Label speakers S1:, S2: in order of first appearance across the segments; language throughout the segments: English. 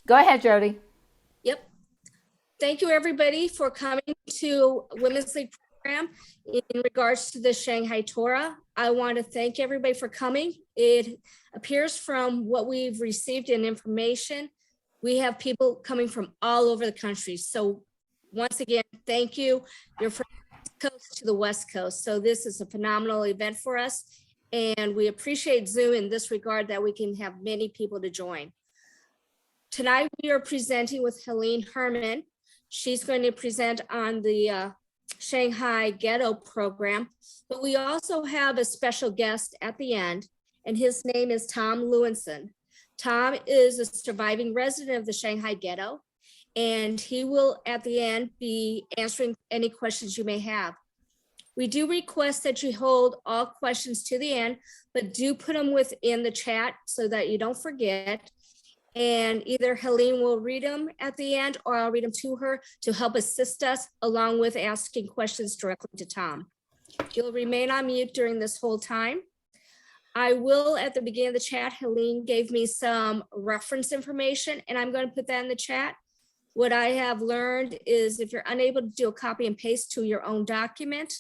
S1: Go ahead, Jody.
S2: Yep. Thank you, everybody, for coming to Women's League program in regards to the Shanghai Torah. I want to thank everybody for coming. It appears from what we've received in information, we have people coming from all over the country. So once again, thank you. You're from the East Coast to the West Coast. So this is a phenomenal event for us. And we appreciate Zoom in this regard that we can have many people to join. Tonight, we are presenting with Helene Herman. She's going to present on the Shanghai Ghetto program, but we also have a special guest at the end, and his name is Tom Lewinson. Tom is a surviving resident of the Shanghai Ghetto, and he will, at the end, be answering any questions you may have. We do request that you hold all questions to the end, but do put them within the chat so that you don't forget. And either Helene will read them at the end or I'll read them to her to help assist us along with asking questions directly to Tom. You'll remain on mute during this whole time. I will, at the beginning of the chat, Helene gave me some reference information and I'm going to put that in the chat. What I have learned is if you're unable to do a copy and paste to your own document,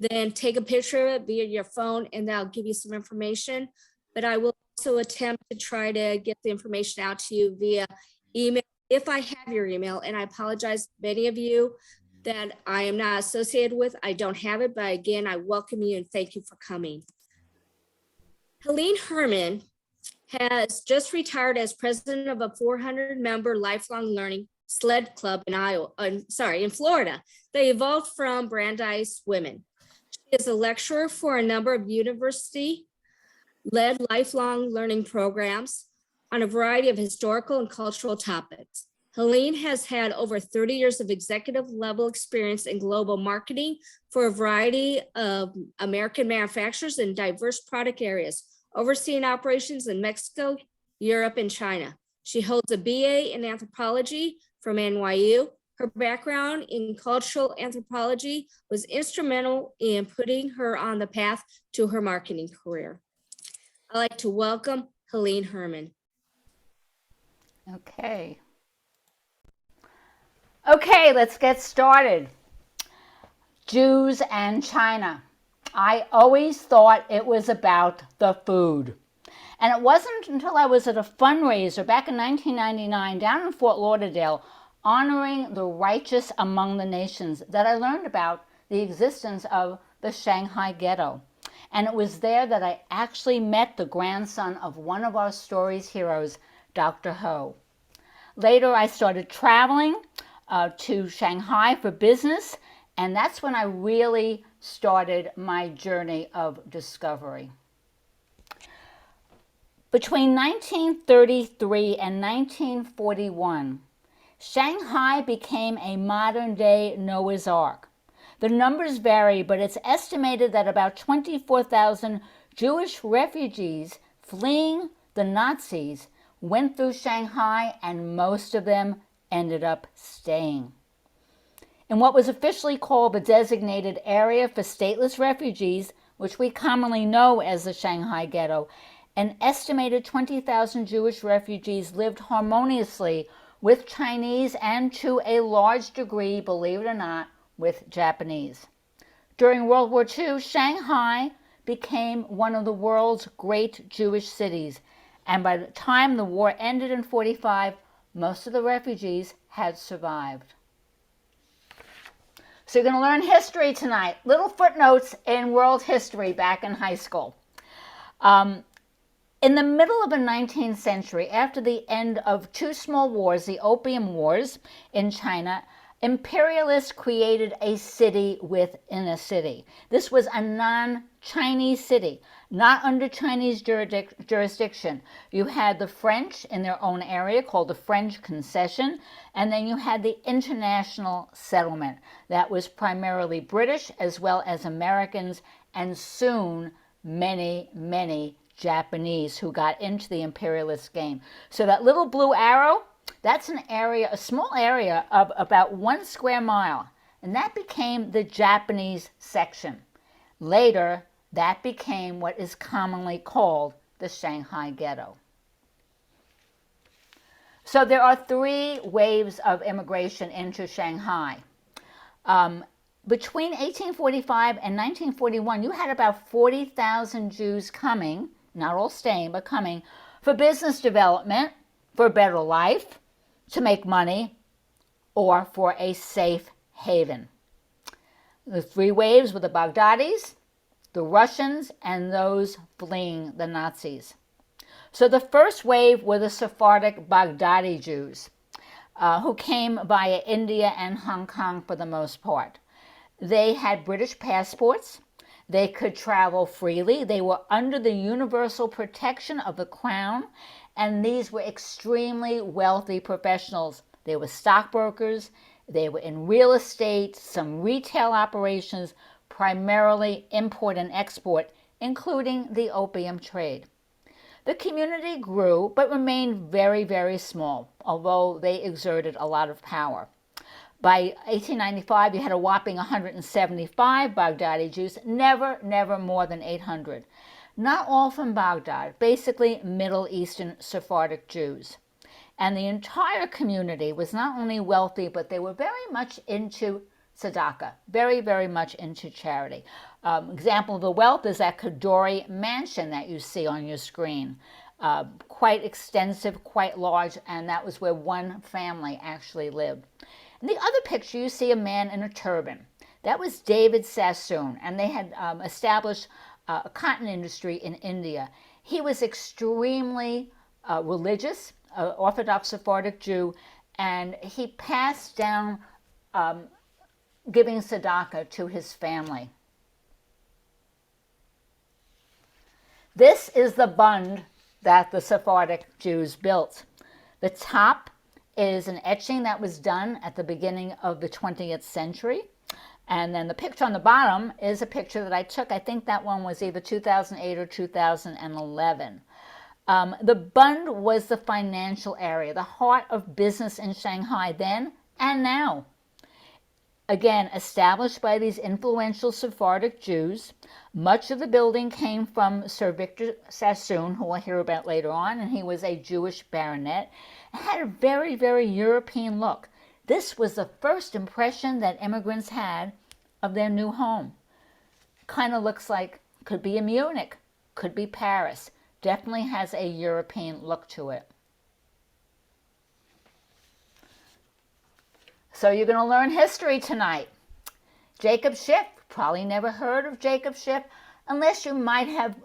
S2: then take a picture of it via your phone and that'll give you some information. But I will also attempt to try to get the information out to you via email if I have your email. And I apologize, many of you that I am not associated with, I don't have it, but again, I welcome you and thank you for coming. Helene Herman has just retired as president of a 400-member lifelong learning sled club in Florida. They evolved from Brandeis Women. She is a lecturer for a number of university led lifelong learning programs on a variety of historical and cultural topics. Helene has had over 30 years of executive level experience in global marketing for a variety of American manufacturers in diverse product areas, overseeing operations in Mexico, Europe, and China. She holds a BA in anthropology from NYU. Her background in cultural anthropology was instrumental in putting her on the path to her marketing career. I'd like to welcome Helene Herman.
S1: Okay, let's get started. Jews and China. I always thought it was about the food. And it wasn't until I was at a fundraiser back in 1999 down in Fort Lauderdale, honoring the righteous among the nations, that I learned about the existence of the Shanghai Ghetto. And it was there that I actually met the grandson of one of our story's heroes, Dr. Ho. Later, I started traveling to Shanghai for business, and that's when I really started my journey of discovery. Between 1933 and 1941, Shanghai became a modern-day Noah's Ark. The numbers vary, but it's estimated that about 24,000 Jewish refugees fleeing the Nazis went through Shanghai, and most of them ended up staying. In what was officially called the designated area for stateless refugees, which we commonly know as the Shanghai Ghetto, an estimated 20,000 Jewish refugees lived harmoniously with Chinese and to a large degree, believe it or not, with Japanese. During World War II, Shanghai became one of the world's great Jewish cities, and by the time the war ended in 1945, most of the refugees had survived. So you're going to learn history tonight. Little footnotes in world history back in high school. In the middle of the 19th century, after the end of two small wars, the Opium Wars in China, imperialists created a city within a city. This was a non-Chinese city, not under Chinese jurisdiction. You had the French in their own area called the French Concession, and then you had the international settlement. That was primarily British as well as Americans, and soon many, many Japanese who got into the imperialist game. So that little blue arrow, that's an area, a small area of about 1 square mile, and that became the Japanese section. Later, that became what is commonly called the Shanghai Ghetto. So there are three waves of immigration into Shanghai. Between 1845 and 1941, you had about 40,000 Jews coming, not all staying, but coming, for business development, for a better life, to make money, or for a safe haven. The three waves were the Baghdadis, the Russians, and those fleeing the Nazis. So the first wave were the Sephardic Baghdadi Jews, who came via India and Hong Kong for the most part. They had British passports. They could travel freely. They were under the universal protection of the crown, and these were extremely wealthy professionals. They were stockbrokers. They were in real estate, some retail operations, primarily import and export, including the opium trade. The community grew, but remained very, very small, although they exerted a lot of power. By 1895, you had a whopping 175 Baghdadi Jews, never more than 800. Not all from Baghdad, basically Middle Eastern Sephardic Jews. And the entire community was not only wealthy, but they were very much into tzedakah, very, very much into charity. Example of the wealth is that Kadori mansion that you see on your screen. Quite extensive, quite large, and that was where one family actually lived. In the other picture, you see a man in a turban. That was David Sassoon, and they had established a cotton industry in India. He was extremely religious, Orthodox Sephardic Jew, and he passed down giving tzedakah to his family. This is the bund that the Sephardic Jews built. The top is an etching that was done at the beginning of the 20th century. And then the picture on the bottom is a picture that I took. I think that one was either 2008 or 2011. The bund was the financial area, the heart of business in Shanghai then and now. Again, established by these influential Sephardic Jews. Much of the building came from Sir Victor Sassoon, who we'll hear about later on, and he was a Jewish baronet. It had a very, very European look. This was the first impression that immigrants had of their new home. Kind of looks like, could be in Munich, could be Paris. Definitely has a European look to it. So you're going to learn history tonight. Jacob Schiff, probably never heard of Jacob Schiff, unless you might have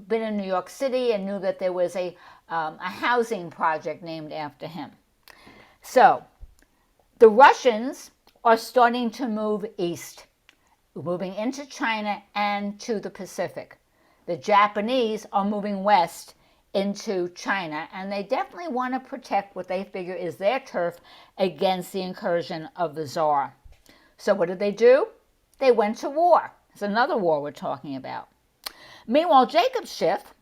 S1: been in New York City and knew that there was a housing project named after him. So the Russians are starting to move east, moving into China and to the Pacific. The Japanese are moving west into China, and they definitely want to protect what they figure is their turf against the incursion of the Tsar. So what did they do? They went to war. It's another war we're talking about. Meanwhile, Jacob Schiff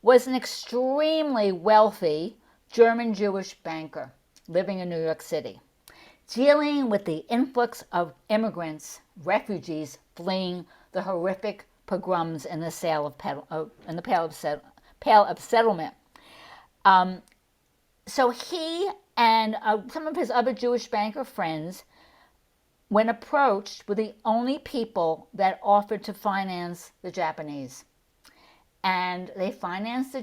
S1: was an extremely wealthy German Jewish banker living in New York City, dealing with the influx of immigrants, refugees fleeing the horrific pogroms in the Pale of Settlement. So he and some of his other Jewish banker friends, when approached, were the only people that offered to finance the Japanese. And they financed the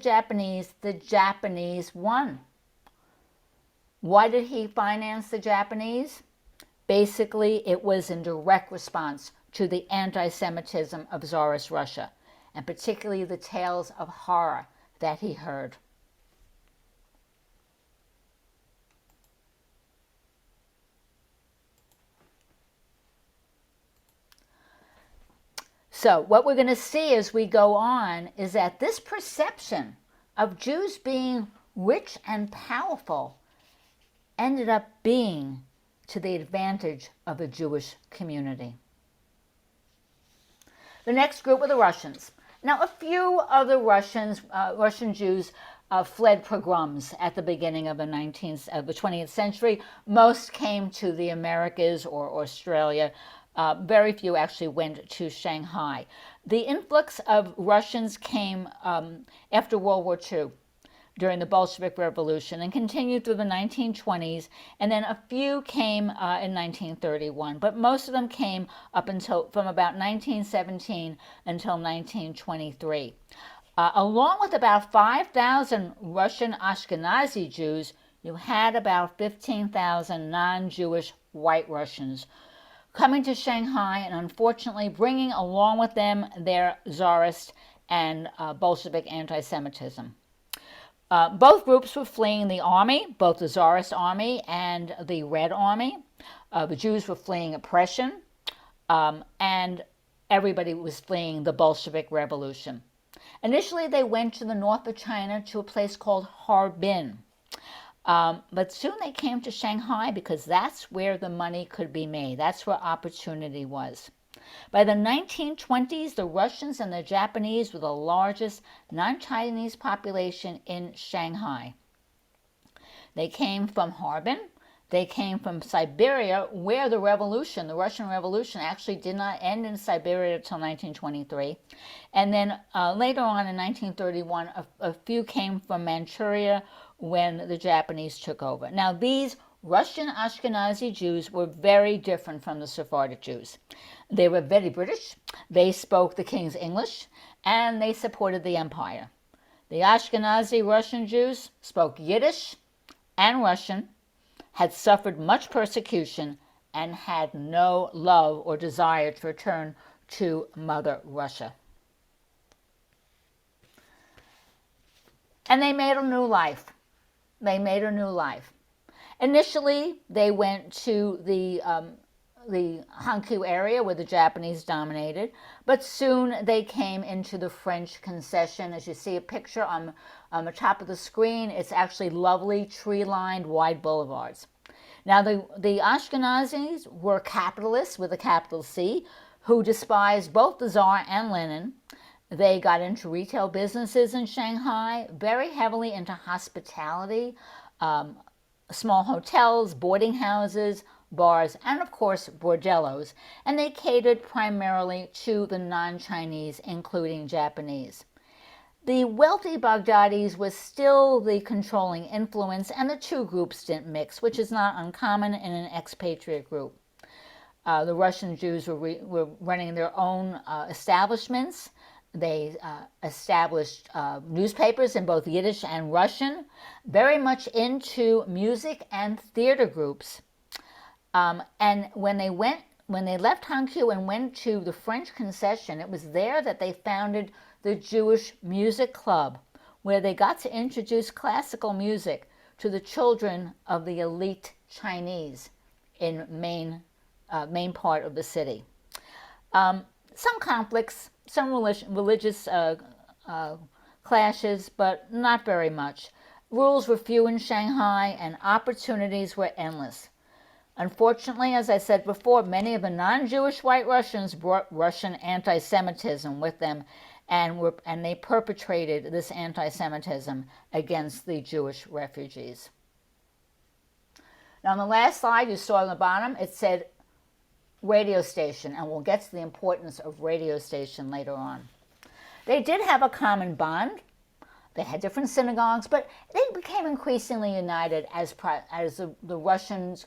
S1: Japanese won. Why did he finance the Japanese? Basically, it was in direct response to the anti-Semitism of Tsarist Russia, and particularly the tales of horror that he heard. So what we're going to see as we go on is that this perception of Jews being rich and powerful ended up being to the advantage of the Jewish community. The next group were the Russians. Now, a few of the Russian Jews fled pogroms at the beginning of the 20th century. Most came to the Americas or Australia. Very few actually went to Shanghai. The influx of Russians came after World War II. during the Bolshevik Revolution and continued through the 1920s, and then a few came in 1931, but most of them came up until from about 1917 until 1923. Along with about 5,000 Russian Ashkenazi Jews, you had about 15,000 non-Jewish white Russians coming to Shanghai and unfortunately bringing along with them their Tsarist and Bolshevik anti-Semitism. Both groups were fleeing the army, both the Tsarist army and the Red Army. The Jews were fleeing oppression, and everybody was fleeing the Bolshevik Revolution. Initially, they went to the north of China to a place called Harbin. But soon they came to Shanghai because that's where the money could be made. That's where opportunity was. By the 1920s, the Russians and the Japanese were the largest non-Chinese population in Shanghai. They came from Harbin. They came from Siberia, where the revolution, the Russian Revolution, actually did not end in Siberia until 1923. And then later on in 1931, a few came from Manchuria when the Japanese took over. Now, these Russian Ashkenazi Jews were very different from the Sephardic Jews. They were very British, they spoke the king's English, and they supported the empire. The Ashkenazi Russian Jews spoke Yiddish and Russian, had suffered much persecution, and had no love or desire to return to Mother Russia. And they made a new life. They made a new life. Initially, they went to the Hankou area where the Japanese dominated, but soon they came into the French concession. As you see a picture on the top of the screen, it's actually lovely tree-lined wide boulevards. Now, the Ashkenazis were capitalists with a capital C who despised both the Tsar and Lenin. They got into retail businesses in Shanghai, very heavily into hospitality, small hotels, boarding houses, bars, and of course bordellos, and they catered primarily to the non-Chinese, including Japanese. The wealthy Baghdadis was still the controlling influence, and the two groups didn't mix, which is not uncommon in an expatriate group. The Russian Jews were running their own establishments. They established newspapers in both Yiddish and Russian, very much into music and theater groups. And when they left Hankou and went to the French concession, it was there that they founded the Jewish Music Club, where they got to introduce classical music to the children of the elite Chinese in main part of the city. Some conflicts, some religious clashes, but not very much. Rules were few in Shanghai, and opportunities were endless. Unfortunately, as I said before, many of the non-Jewish white Russians brought Russian anti-Semitism with them, and they perpetrated this anti-Semitism against the Jewish refugees. Now, on the last slide, you saw on the bottom, it said radio station, and we'll get to the importance of radio station later on. They did have a common bond. They had different synagogues, but they became increasingly united as the Russians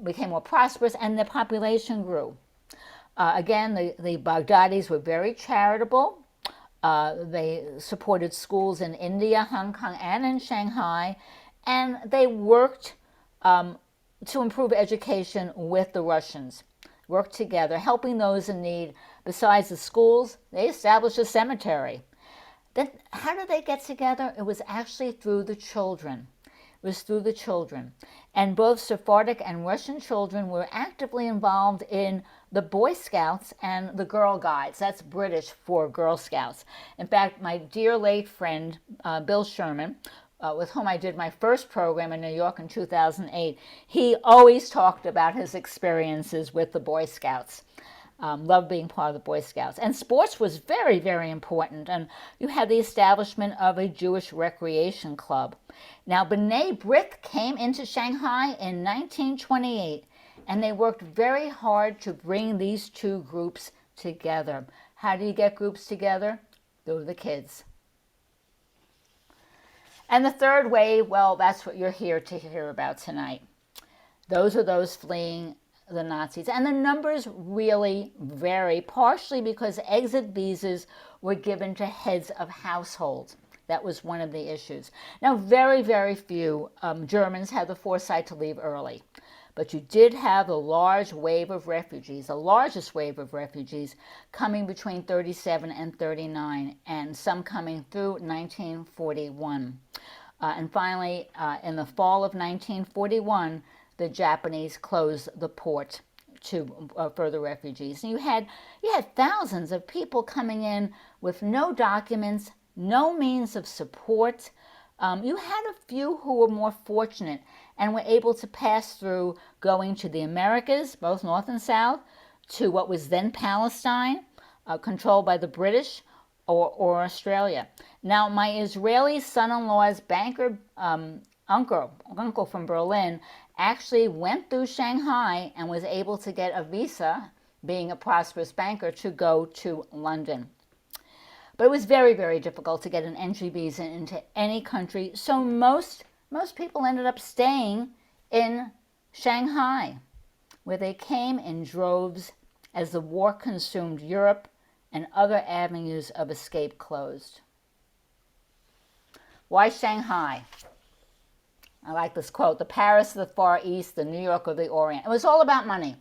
S1: became more prosperous and the population grew. Again, the Baghdadis were very charitable. They supported schools in India, Hong Kong, and in Shanghai, and they worked to improve education with the Russians, worked together, helping those in need. Besides the schools, they established a cemetery. Then how did they get together? It was actually through the children. It was through the children. And both Sephardic and Russian children were actively involved in the Boy Scouts and the Girl Guides. That's British for Girl Scouts. In fact, my dear late friend, Bill Sherman, with whom I did my first program in New York in 2008, he always talked about his experiences with the Boy Scouts. Loved being part of the Boy Scouts. And sports was very, very important. And you had the establishment of a Jewish recreation club. Now, B'nai B'rith came into Shanghai in 1928, and they worked very hard to bring these two groups together. How do you get groups together? Through the kids. And the third wave, well, that's what you're here to hear about tonight. Those are those fleeing the Nazis. And the numbers really vary, partially because exit visas were given to heads of households. That was one of the issues. Now, very, very few Germans had the foresight to leave early. But you did have a large wave of refugees, the largest wave of refugees, coming between 37 and 39, and some coming through 1941. And finally, in the fall of 1941, the Japanese closed the port to further refugees. And you had thousands of people coming in with no documents, no means of support. You had a few who were more fortunate and were able to pass through, going to the Americas, both North and South, to what was then Palestine, controlled by the British, or Australia. Now, my Israeli son-in-law's banker uncle from Berlin actually went through Shanghai and was able to get a visa, being a prosperous banker, to go to London. But it was very, very difficult to get an entry visa into any country, so most people ended up staying in Shanghai, where they came in droves as the war consumed Europe and other avenues of escape closed. Why Shanghai? I like this quote: the Paris of the Far East, the New York of the Orient. It was all about money.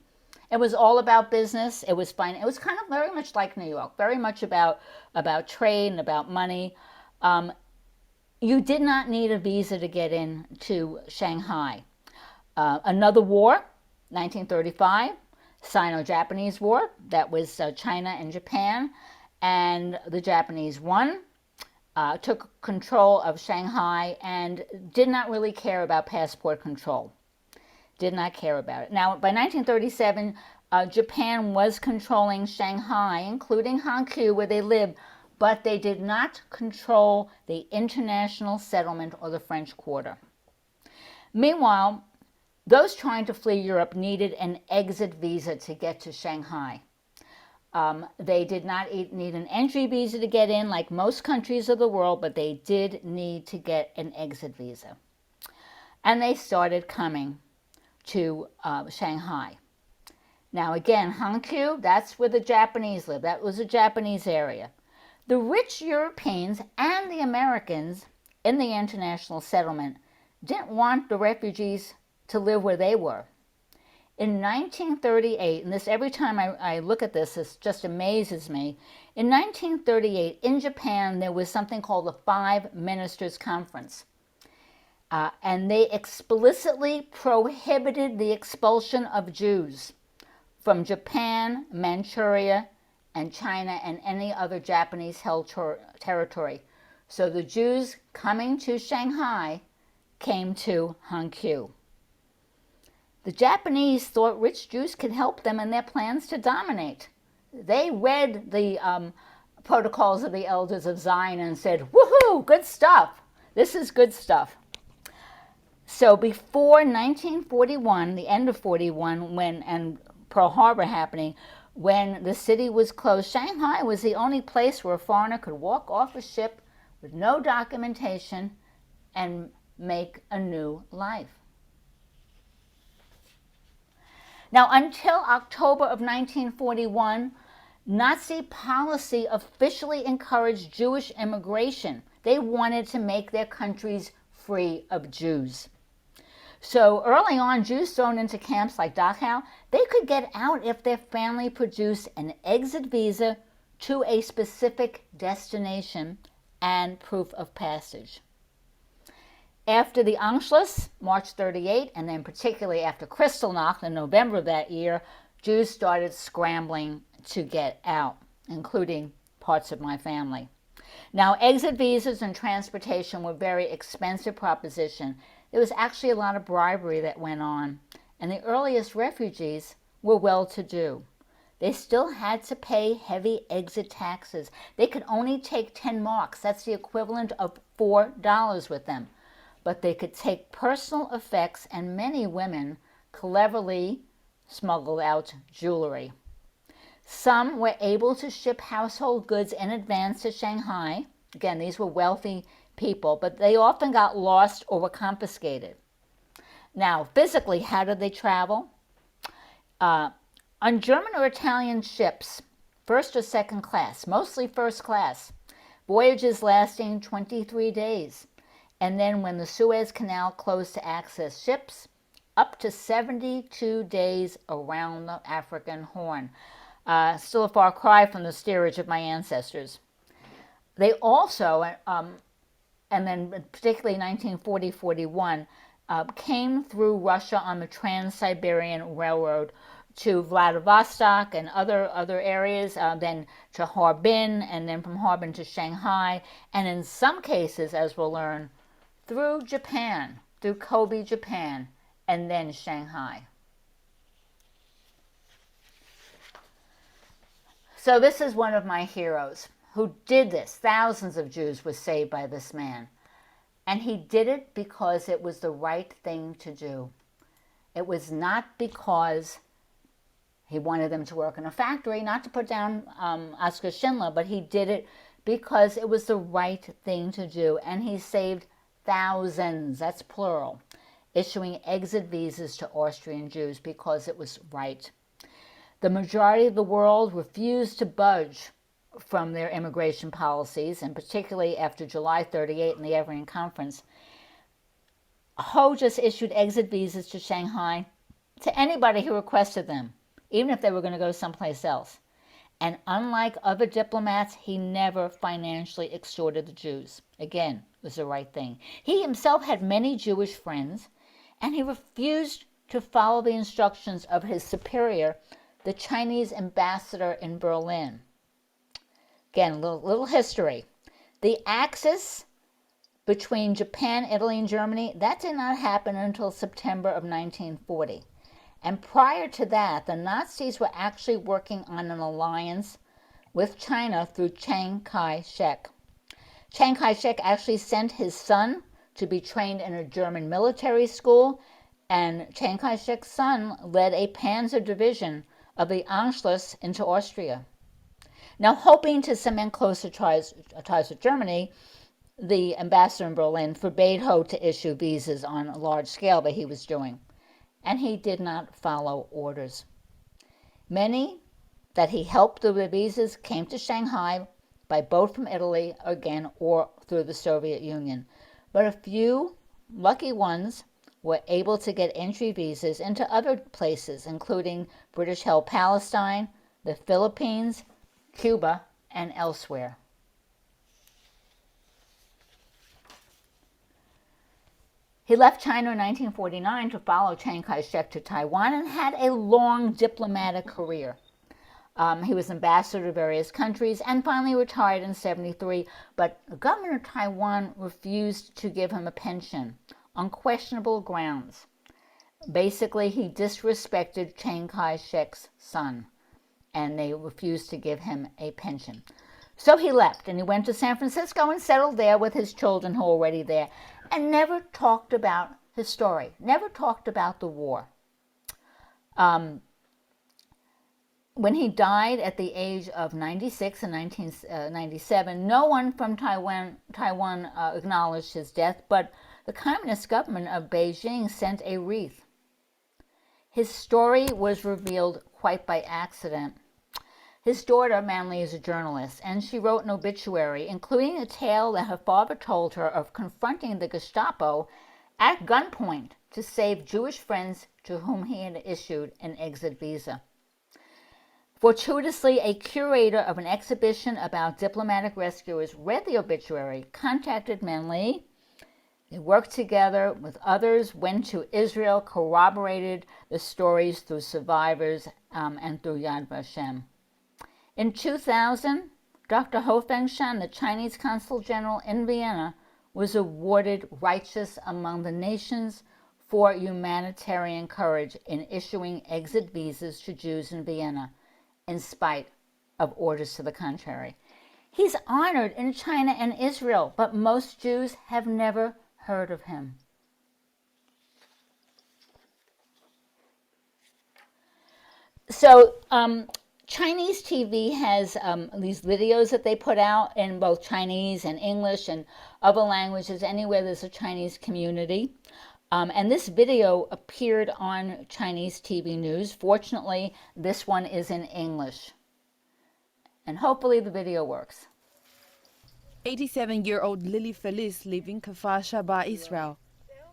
S1: It was all about business. It was fine. It was kind of very much like New York, very much about trade and about money. You did not need a visa to get into Shanghai. Another war, 1935, Sino-Japanese War. That was China and Japan, and the Japanese won. Took control of Shanghai and did not really care about passport control. Did not care about it. Now, by 1937, Japan was controlling Shanghai, including Hankou, where they lived, but they did not control the international settlement or the French Quarter. Meanwhile, those trying to flee Europe needed an exit visa to get to Shanghai. They did not need an entry visa to get in, like most countries of the world, but they did need to get an exit visa. And they started coming to Shanghai. Now again, Hankou, that's where the Japanese live. That was a Japanese area. The rich Europeans and the Americans in the international settlement didn't want the refugees to live where they were. In 1938, and this, every time I look at this, this just amazes me. In 1938, in Japan, there was something called the Five Ministers' Conference. And they explicitly prohibited the expulsion of Jews from Japan, Manchuria, and China, and any other Japanese-held territory. So the Jews coming to Shanghai came to Hankou. The Japanese thought rich Jews could help them in their plans to dominate. They read the protocols of the elders of Zion and said, woohoo, good stuff. This is good stuff. So before 1941, the end of 41, and Pearl Harbor happening, when the city was closed, Shanghai was the only place where a foreigner could walk off a ship with no documentation and make a new life. Now, until October of 1941, Nazi policy officially encouraged Jewish immigration. They wanted to make their countries free of Jews. So early on, Jews thrown into camps like Dachau, they could get out if their family produced an exit visa to a specific destination and proof of passage. After the Anschluss, March 38, and then particularly after Kristallnacht in November of that year, Jews started scrambling to get out, including parts of my family. Now, exit visas and transportation were a very expensive proposition. There was actually a lot of bribery that went on, and the earliest refugees were well-to-do. They still had to pay heavy exit taxes. They could only take 10 marks. That's the equivalent of $4 with them. But they could take personal effects, and many women cleverly smuggled out jewelry. Some were able to ship household goods in advance to Shanghai. Again, these were wealthy people, but they often got lost or were confiscated. Now, physically, how did they travel? On German or Italian ships, first or second class, mostly first class, voyages lasting 23 days. And then when the Suez Canal closed to access ships, up to 72 days around the African Horn. Still a far cry from the steerage of my ancestors. They also, and then particularly 1940-41, came through Russia on the Trans-Siberian Railroad to Vladivostok and other areas, then to Harbin, and then from Harbin to Shanghai, and in some cases, as we'll learn, through Japan, through Kobe, Japan, and then Shanghai. So this is one of my heroes who did this. Thousands of Jews were saved by this man. And he did it because it was the right thing to do. It was not because he wanted them to work in a factory, not to put down Oskar Schindler, but he did it because it was the right thing to do. And he saved thousands, that's plural, issuing exit visas to Austrian Jews because it was right. The majority of the world refused to budge from their immigration policies, and particularly after July 38 and the Everett Conference. Ho just issued exit visas to Shanghai to anybody who requested them, even if they were going to go someplace else. And unlike other diplomats, he never financially extorted the Jews. Again, it was the right thing. He himself had many Jewish friends, and he refused to follow the instructions of his superior, the Chinese ambassador in Berlin. Again, little history. The axis between Japan, Italy, and Germany, that did not happen until September of 1940. And prior to that, the Nazis were actually working on an alliance with China through Chiang Kai-shek. Chiang Kai-shek actually sent his son to be trained in a German military school, and Chiang Kai-shek's son led a panzer division of the Anschluss into Austria. Now, hoping to cement closer ties with Germany, the ambassador in Berlin forbade Ho to issue visas on a large scale that he was doing, and he did not follow orders. Many that he helped through the visas came to Shanghai by boat from Italy, again, or through the Soviet Union. But a few lucky ones were able to get entry visas into other places, including British-held Palestine, the Philippines, Cuba, and elsewhere. He left China in 1949 to follow Chiang Kai-shek to Taiwan and had a long diplomatic career. He was ambassador to various countries and finally retired in 1973, but the government of Taiwan refused to give him a pension on questionable grounds. Basically, he disrespected Chiang Kai-shek's son, and they refused to give him a pension. So he left, and he went to San Francisco and settled there with his children who were already there, and never talked about his story, never talked about the war. When he died at the age of 96 in 1997, no one from Taiwan acknowledged his death, but the Communist government of Beijing sent a wreath. His story was revealed quite by accident. His daughter, Manly, is a journalist, and she wrote an obituary, including a tale that her father told her of confronting the Gestapo at gunpoint to save Jewish friends to whom he had issued an exit visa. Fortuitously, a curator of an exhibition about diplomatic rescuers read the obituary, contacted Manly. They worked together with others, went to Israel, corroborated the stories through survivors and through Yad Vashem. In 2000, Dr. Ho Fengshan, the Chinese Consul General in Vienna, was awarded Righteous Among the Nations for humanitarian courage in issuing exit visas to Jews in Vienna, in spite of orders to the contrary. He's honored in China and Israel, but most Jews have never heard of him. So Chinese TV has these videos that they put out in both Chinese and English and other languages, anywhere there's a Chinese community. And this video appeared on Chinese TV news. Fortunately, this one is in English. And hopefully the video works.
S3: 87-year-old Lily Feliz lived in Kfar Shaba, Israel.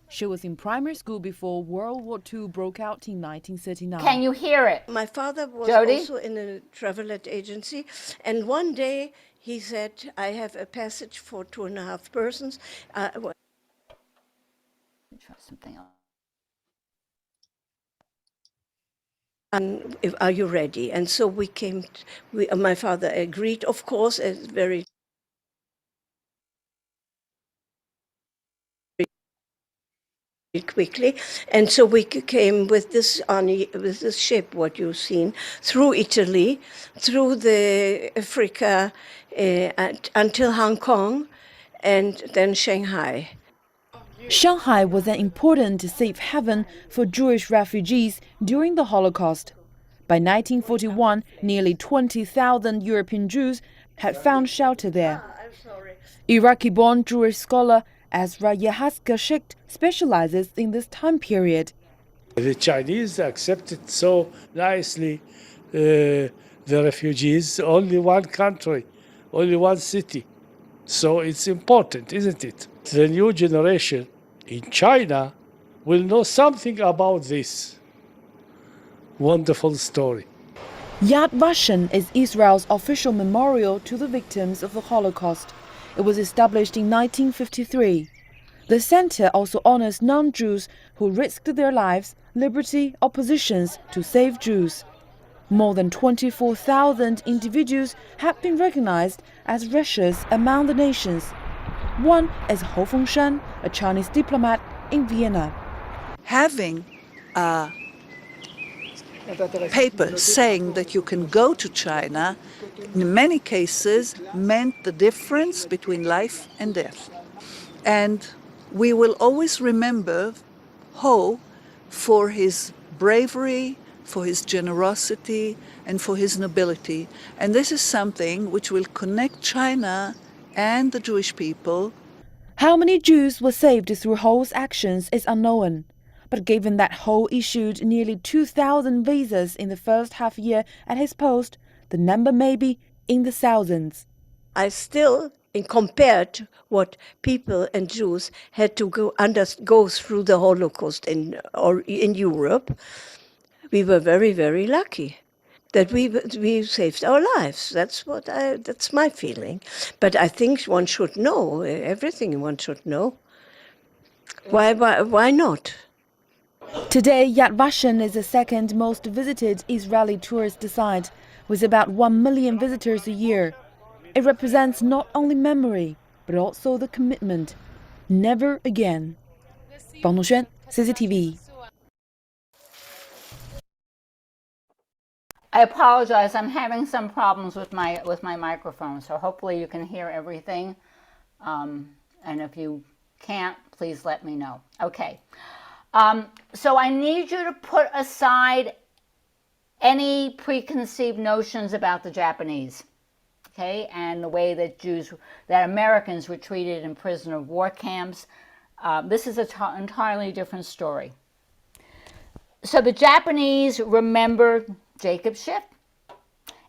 S3: She was in primary school before World War II broke out in 1939.
S1: Can you hear it?
S4: My father was
S1: Jody?
S4: also in a travel agency, and one day he said, I have a passage for 2.5 persons.
S1: Try something else.
S4: And are you ready? And so we came, my father agreed, of course, very quickly, and so we came with this ship, what you've seen, through Italy, through the Africa, until Hong Kong, and then Shanghai.
S3: Shanghai was an important safe haven for Jewish refugees during the Holocaust. By 1941, nearly 20,000 European Jews had found shelter there. Iraqi-born Jewish scholar Ezra Yehaska specializes in this time period.
S5: The Chinese accepted so nicely the refugees, only one country, only one city. So it's important, isn't it? The new generation in China will know something about this wonderful story.
S3: Yad Vashem is Israel's official memorial to the victims of the Holocaust. It was established in 1953. The center also honors non-Jews who risked their lives, liberty, or positions to save Jews. More than 24,000 individuals have been recognized as rishas among the nations. One is Hou Fengshan, a Chinese diplomat in Vienna.
S6: Having a paper saying that you can go to China, in many cases, meant the difference between life and death. And we will always remember Ho for his bravery, for his generosity, and for his nobility. And this is something which will connect China and the Jewish people.
S3: How many Jews were saved through Ho's actions is unknown. But given that Ho issued nearly 2,000 visas in the first half year at his post, the number may be in the thousands.
S4: I still, compared to what people and Jews had to go through the Holocaust in Europe, we were very, very lucky that we saved our lives. That's my feeling. But I think one should know everything. One should know. Why not?
S3: Today, Yad Vashem is the second most visited Israeli tourist site, with about 1 million visitors a year. It represents not only memory, but also the commitment. Never again. Bang Dongxuan, CCTV.
S1: I apologize. I'm having some problems with my microphone, so hopefully you can hear everything. And if you can't, please let me know. Okay. So I need you to put aside any preconceived notions about the Japanese, okay, and the way that Americans were treated in prisoner of war camps. This is an entirely different story. So the Japanese remember Jacob Schiff,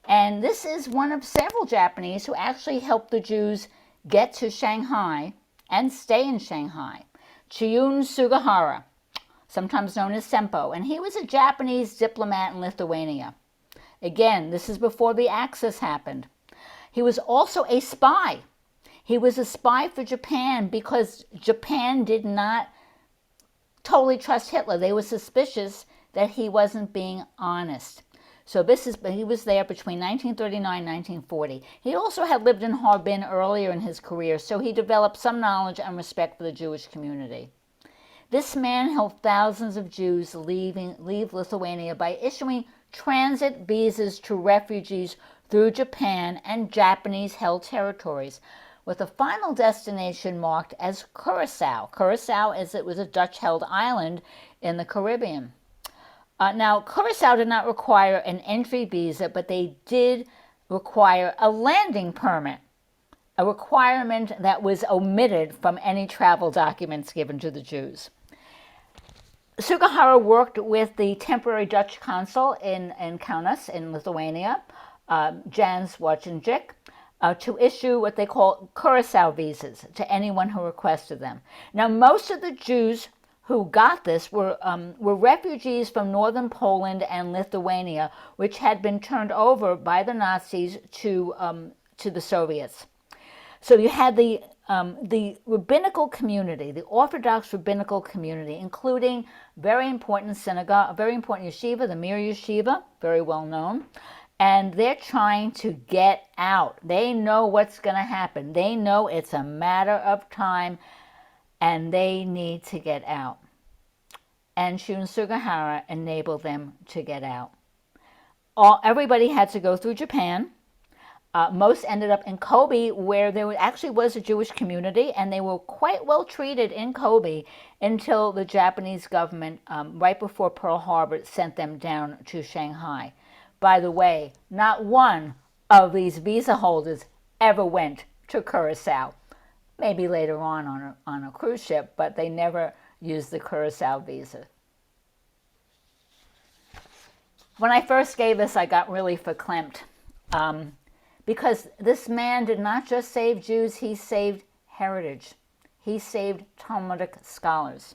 S1: and this is one of several Japanese who actually helped the Jews get to Shanghai and stay in Shanghai. Chiune Sugihara, sometimes known as Sempo, and he was a Japanese diplomat in Lithuania. Again, this is before the Axis happened. He was also a spy. He was a spy for Japan because Japan did not totally trust Hitler. They were suspicious that he wasn't being honest. So he was there between 1939 and 1940. He also had lived in Harbin earlier in his career, so he developed some knowledge and respect for the Jewish community. This man helped thousands of Jews leave Lithuania by issuing transit visas to refugees through Japan and Japanese-held territories, with a final destination marked as Curacao. Curacao, as it was a Dutch-held island in the Caribbean. Now, Curacao did not require an entry visa, but they did require a landing permit, a requirement that was omitted from any travel documents given to the Jews. Sugihara worked with the temporary Dutch consul in Kaunas in Lithuania, Jan Swarchenjik, to issue what they call Curacao visas to anyone who requested them. Now, most of the Jews who got this were refugees from northern Poland and Lithuania, which had been turned over by the Nazis to the Soviets. So you had the rabbinical community, the Orthodox rabbinical community, including very important synagogue, a very important yeshiva, the Mir Yeshiva, very well known, and they're trying to get out. They know what's going to happen. They know it's a matter of time, and they need to get out. And Chiune Sugihara enabled them to get out. Everybody had to go through Japan. Most ended up in Kobe, where there actually was a Jewish community, and they were quite well treated in Kobe until the Japanese government, right before Pearl Harbor, sent them down to Shanghai. By the way, not one of these visa holders ever went to Curacao. Maybe later on a cruise ship, but they never used the Curacao visa. When I first gave this, I got really verklempt. Because this man did not just save Jews, he saved heritage. He saved Talmudic scholars.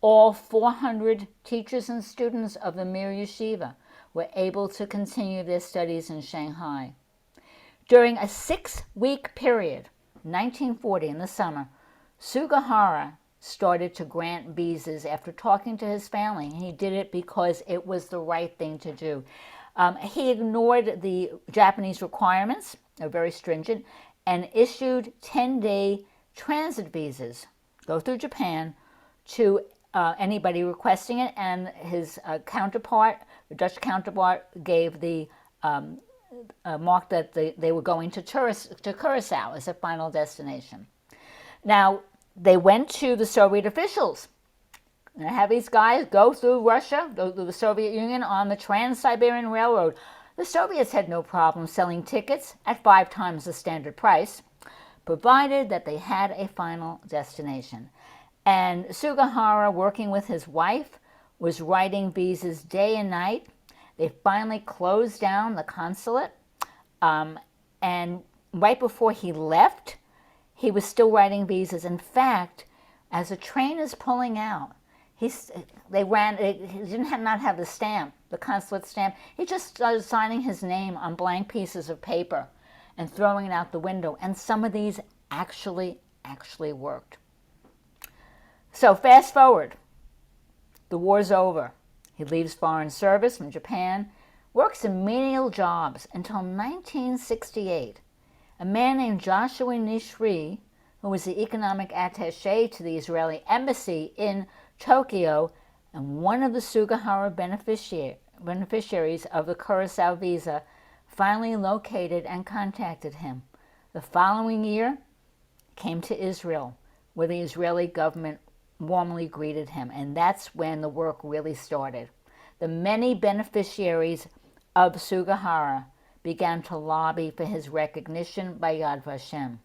S1: All 400 teachers and students of the Mir Yeshiva were able to continue their studies in Shanghai. During a 6-week period, 1940 in the summer, Sugihara started to grant visas after talking to his family. He did it because it was the right thing to do. He ignored the Japanese requirements, they're very stringent, and issued 10-day transit visas, go through Japan, to anybody requesting it, and his counterpart, the Dutch counterpart, gave the mark that they were going to Curacao as a final destination. Now, they went to the Soviet officials and have these guys go through Russia, go through the Soviet Union on the Trans-Siberian Railroad. The Soviets had no problem selling tickets at 5 times the standard price, provided that they had a final destination. And Sugihara, working with his wife, was writing visas day and night. They finally closed down the consulate, and right before he left, he was still writing visas. In fact, as a train is pulling out, he didn't have the stamp, the consulate stamp. He just started signing his name on blank pieces of paper and throwing it out the window. And some of these actually worked. So fast forward, the war's over. He leaves foreign service from Japan, works in menial jobs until 1968. A man named Joshua Nishri, who was the economic attaché to the Israeli embassy in Tokyo and one of the Sugihara beneficiaries of the Curacao visa, finally located and contacted him. The following year, came to Israel, where the Israeli government warmly greeted him, and that's when the work really started. The many beneficiaries of Sugihara began to lobby for his recognition by Yad Vashem.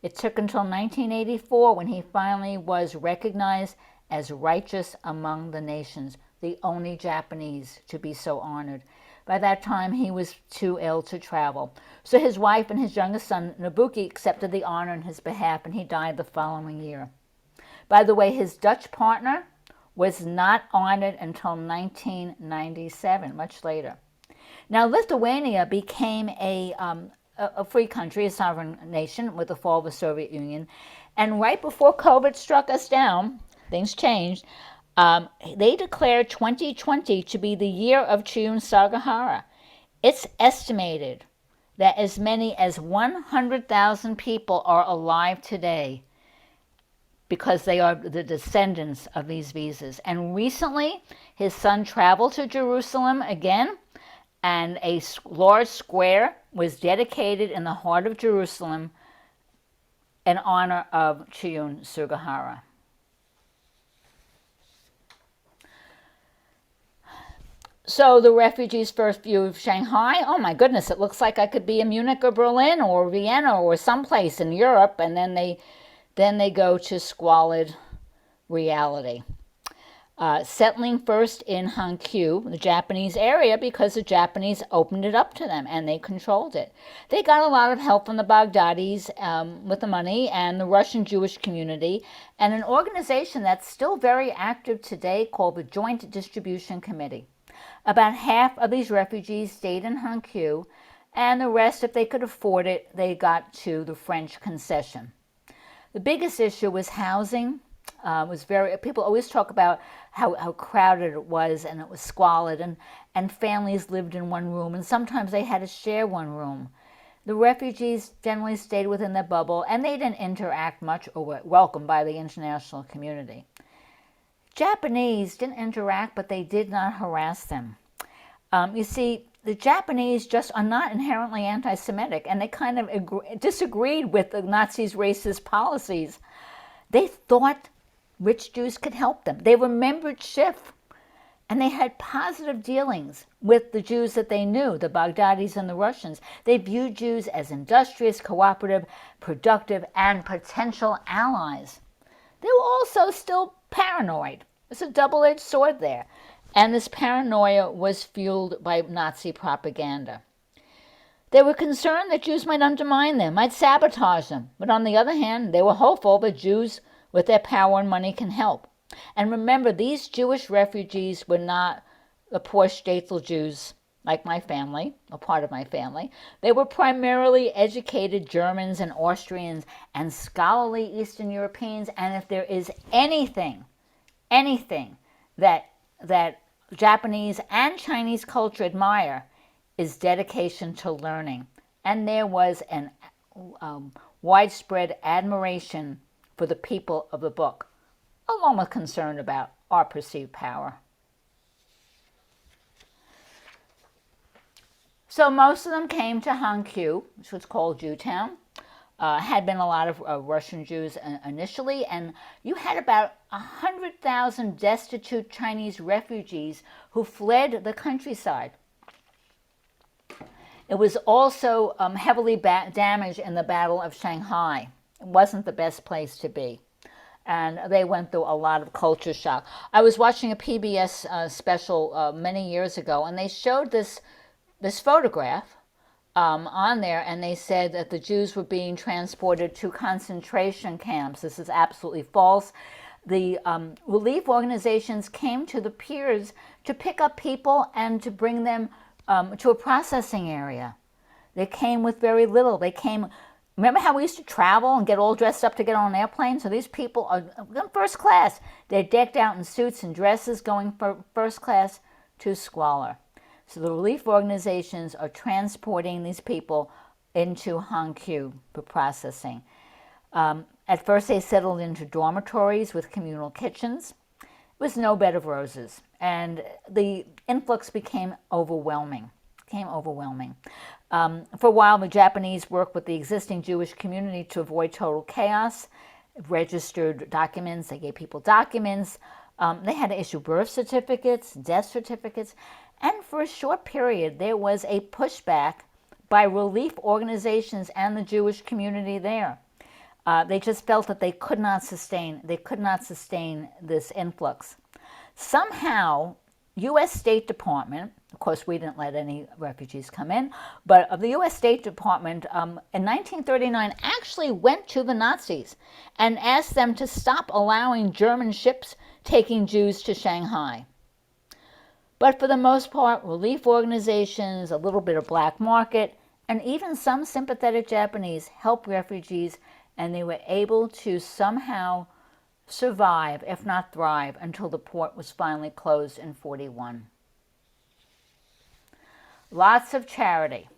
S1: It took until 1984 when he finally was recognized as righteous among the nations, the only Japanese to be so honored. By that time, he was too ill to travel. So his wife and his youngest son, Nabuki, accepted the honor on his behalf, and he died the following year. By the way, his Dutch partner was not honored until 1997, much later. Now, Lithuania became a free country, a sovereign nation with the fall of the Soviet Union. And right before COVID struck us down, things changed. They declared 2020 to be the year of Chiune Sugihara. It's estimated that as many as 100,000 people are alive today because they are the descendants of these visas. And recently, his son traveled to Jerusalem again, and a large square was dedicated in the heart of Jerusalem in honor of Chiune Sugihara. So the refugees' first view of Shanghai, oh my goodness, it looks like I could be in Munich or Berlin or Vienna or someplace in Europe, and then they go to squalid reality. Settling first in Hankyu, the Japanese area, because the Japanese opened it up to them and they controlled it. They got a lot of help from the Baghdadis with the money and the Russian Jewish community and an organization that's still very active today called the Joint Distribution Committee. About half of these refugees stayed in Hankyu, and the rest, if they could afford it, they got to the French concession. The biggest issue was housing. People always talk about how crowded it was and it was squalid, and families lived in one room, and sometimes they had to share one room. The refugees generally stayed within their bubble, and they didn't interact much or were welcomed by the international community. Japanese didn't interact, but they did not harass them. You see, the Japanese just are not inherently anti-Semitic, and they kind of disagreed with the Nazis' racist policies. They thought rich Jews could help them. They remembered Schiff, and they had positive dealings with the Jews that they knew, the Baghdadis and the Russians. They viewed Jews as industrious, cooperative, productive, and potential allies. They were also still paranoid. There's a double-edged sword there. And this paranoia was fueled by Nazi propaganda. They were concerned that Jews might undermine them, might sabotage them. But on the other hand, they were hopeful that Jews with their power and money can help. And remember, these Jewish refugees were not the poor shtetl Jews like my family, or part of my family. They were primarily educated Germans and Austrians and scholarly Eastern Europeans. And if there is anything that Japanese and Chinese culture admire, is dedication to learning. And there was an widespread admiration for the people of the book, along with concern about our perceived power. So most of them came to Hankyu, which was called Jewtown. Had been a lot of Russian Jews initially, and you had about 100,000 destitute Chinese refugees who fled the countryside. It was also heavily damaged in the Battle of Shanghai. It wasn't the best place to be. And they went through a lot of culture shock. I was watching a PBS special many years ago, and they showed this photograph on there, and they said that the Jews were being transported to concentration camps. This is absolutely false. The relief organizations came to the piers to pick up people and to bring them to a processing area. They came with very little. Remember how we used to travel and get all dressed up to get on an airplane? So these people are first class. They're decked out in suits and dresses going for first class to squalor. So the relief organizations are transporting these people into Hankyu for processing. At first they settled into dormitories with communal kitchens. It was no bed of roses, and the influx became overwhelming. For a while, the Japanese worked with the existing Jewish community to avoid total chaos, registered documents, they gave people documents, they had to issue birth certificates, death certificates, and for a short period there was a pushback by relief organizations and the Jewish community there. They just felt that they could not sustain this influx. Somehow, U.S. State Department, of course we didn't let any refugees come in, but the U.S. State Department in 1939 actually went to the Nazis and asked them to stop allowing German ships taking Jews to Shanghai. But for the most part, relief organizations, a little bit of black market, and even some sympathetic Japanese helped refugees, and they were able to somehow survive, if not thrive, until the port was finally closed in 1941. Lots of charity.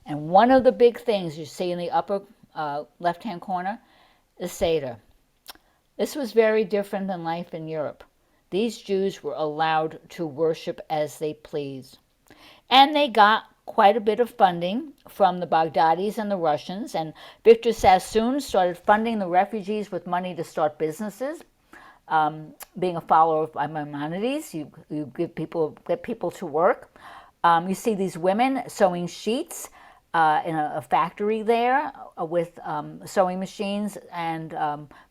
S1: And one of the big things you see in the upper left-hand corner is Seder. This was very different than life in Europe. These Jews were allowed to worship as they pleased. And they got quite a bit of funding from the Baghdadis and the Russians, and Victor Sassoon started funding the refugees with money to start businesses. being a follower of Maimonides. You get people to work. You see these women sewing sheets in a factory there with sewing machines and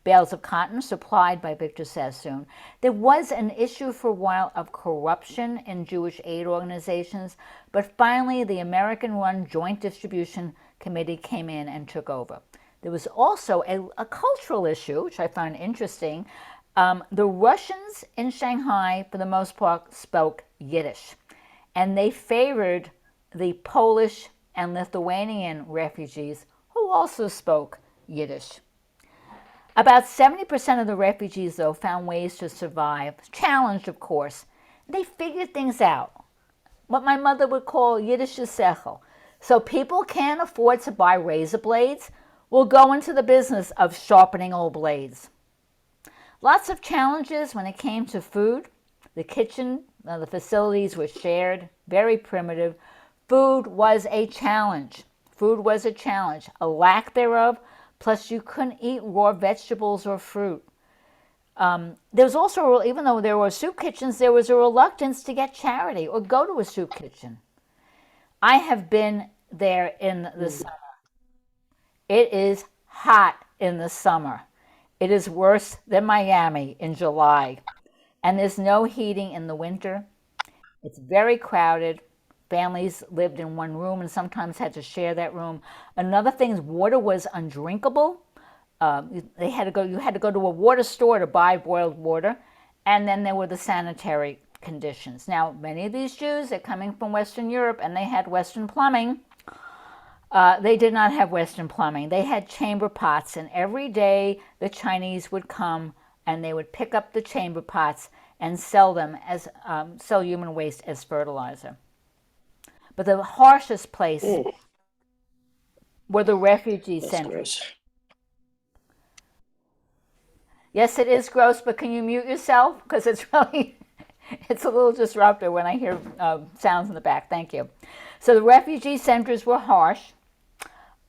S1: bales of cotton supplied by Victor Sassoon. There was an issue for a while of corruption in Jewish aid organizations, but finally the American-run Joint Distribution Committee came in and took over. There was also a cultural issue, which I found interesting. The Russians in Shanghai, for the most part, spoke Yiddish, and they favored the Polish and Lithuanian refugees who also spoke Yiddish. About 70% of the refugees, though, found ways to survive, challenged, of course. They figured things out, what my mother would call Yiddish sechel. So people can't afford to buy razor blades, will go into the business of sharpening old blades. Lots of challenges when it came to food. The kitchen, the facilities were shared, very primitive. Food was a challenge. Food was a challenge, a lack thereof, plus you couldn't eat raw vegetables or fruit. There was also, even though there were soup kitchens, there was a reluctance to get charity or go to a soup kitchen. I have been there in the summer. It is hot in the summer. It is worse than Miami in July. And there's no heating in the winter. It's very crowded. Families lived in one room and sometimes had to share that room. Another thing is water was undrinkable. You had to go to a water store to buy boiled water. And then there were the sanitary conditions. Now, many of these Jews are coming from Western Europe and they had Western plumbing. They did not have Western plumbing. They had chamber pots, and every day the Chinese would come and they would pick up the chamber pots and sell them as sell human waste as fertilizer. But the harshest place were the refugee centers.
S7: Gross.
S1: Yes, it is gross, but can you mute yourself? Because it's really, it's a little disruptive when I hear sounds in the back. Thank you. So the refugee centers were harsh.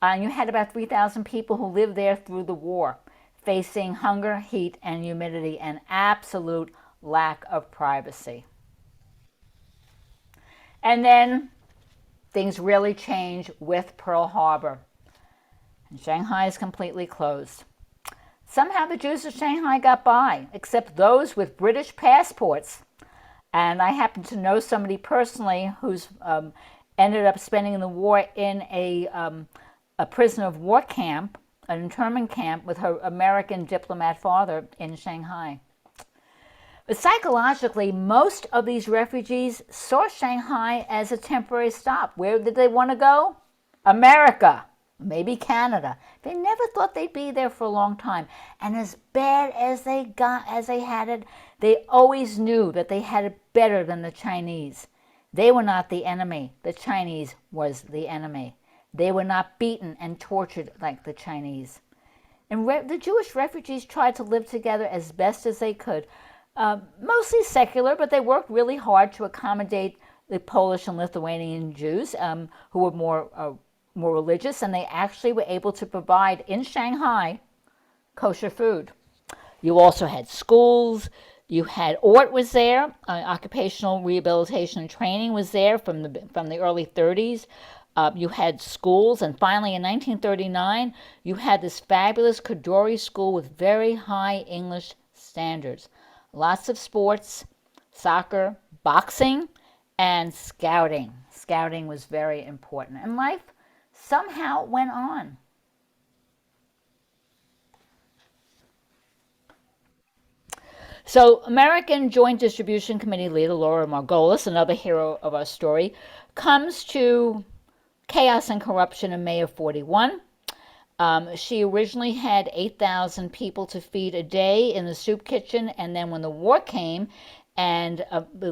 S1: And you had about 3,000 people who lived there through the war, facing hunger, heat, and humidity, and absolute lack of privacy. And then things really change with Pearl Harbor. And Shanghai is completely closed. Somehow the Jews of Shanghai got by, except those with British passports. And I happen to know somebody personally who's ended up spending the war in a prisoner of war camp, an internment camp, with her American diplomat father in Shanghai. But psychologically, most of these refugees saw Shanghai as a temporary stop. Where did they want to go? America, maybe Canada. They never thought they'd be there for a long time. And as bad as they had it, they always knew that they had it better than the Chinese. They were not the enemy. The Chinese was the enemy. They were not beaten and tortured like the Chinese. And the Jewish refugees tried to live together as best as they could. Mostly secular, but they worked really hard to accommodate the Polish and Lithuanian Jews who were more religious, and they actually were able to provide in Shanghai kosher food. You also had schools. You had ORT was there, occupational rehabilitation and training was there from the early 30s. You had schools, and finally in 1939, you had this fabulous Kadoorie school with very high English standards. Lots of sports, soccer, boxing, and scouting. Scouting was very important, and life somehow went on. So American Joint Distribution Committee leader Laura Margolis, another hero of our story, comes to chaos and corruption in May of 41. She originally had 8,000 people to feed a day in the soup kitchen, and then when the war came and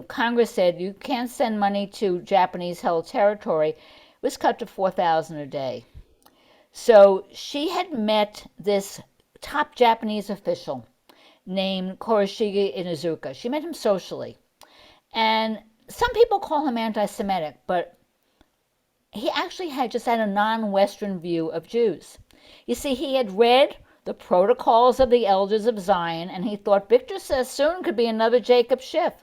S1: Congress said you can't send money to Japanese-held territory, it was cut to 4,000 a day. So she had met this top Japanese official named Kurashige Inuzuka. She met him socially. And some people call him anti-Semitic, but he actually had just had a non-Western view of Jews. You see, he had read the protocols of the elders of Zion, and he thought Victor Sassoon could be another Jacob Schiff.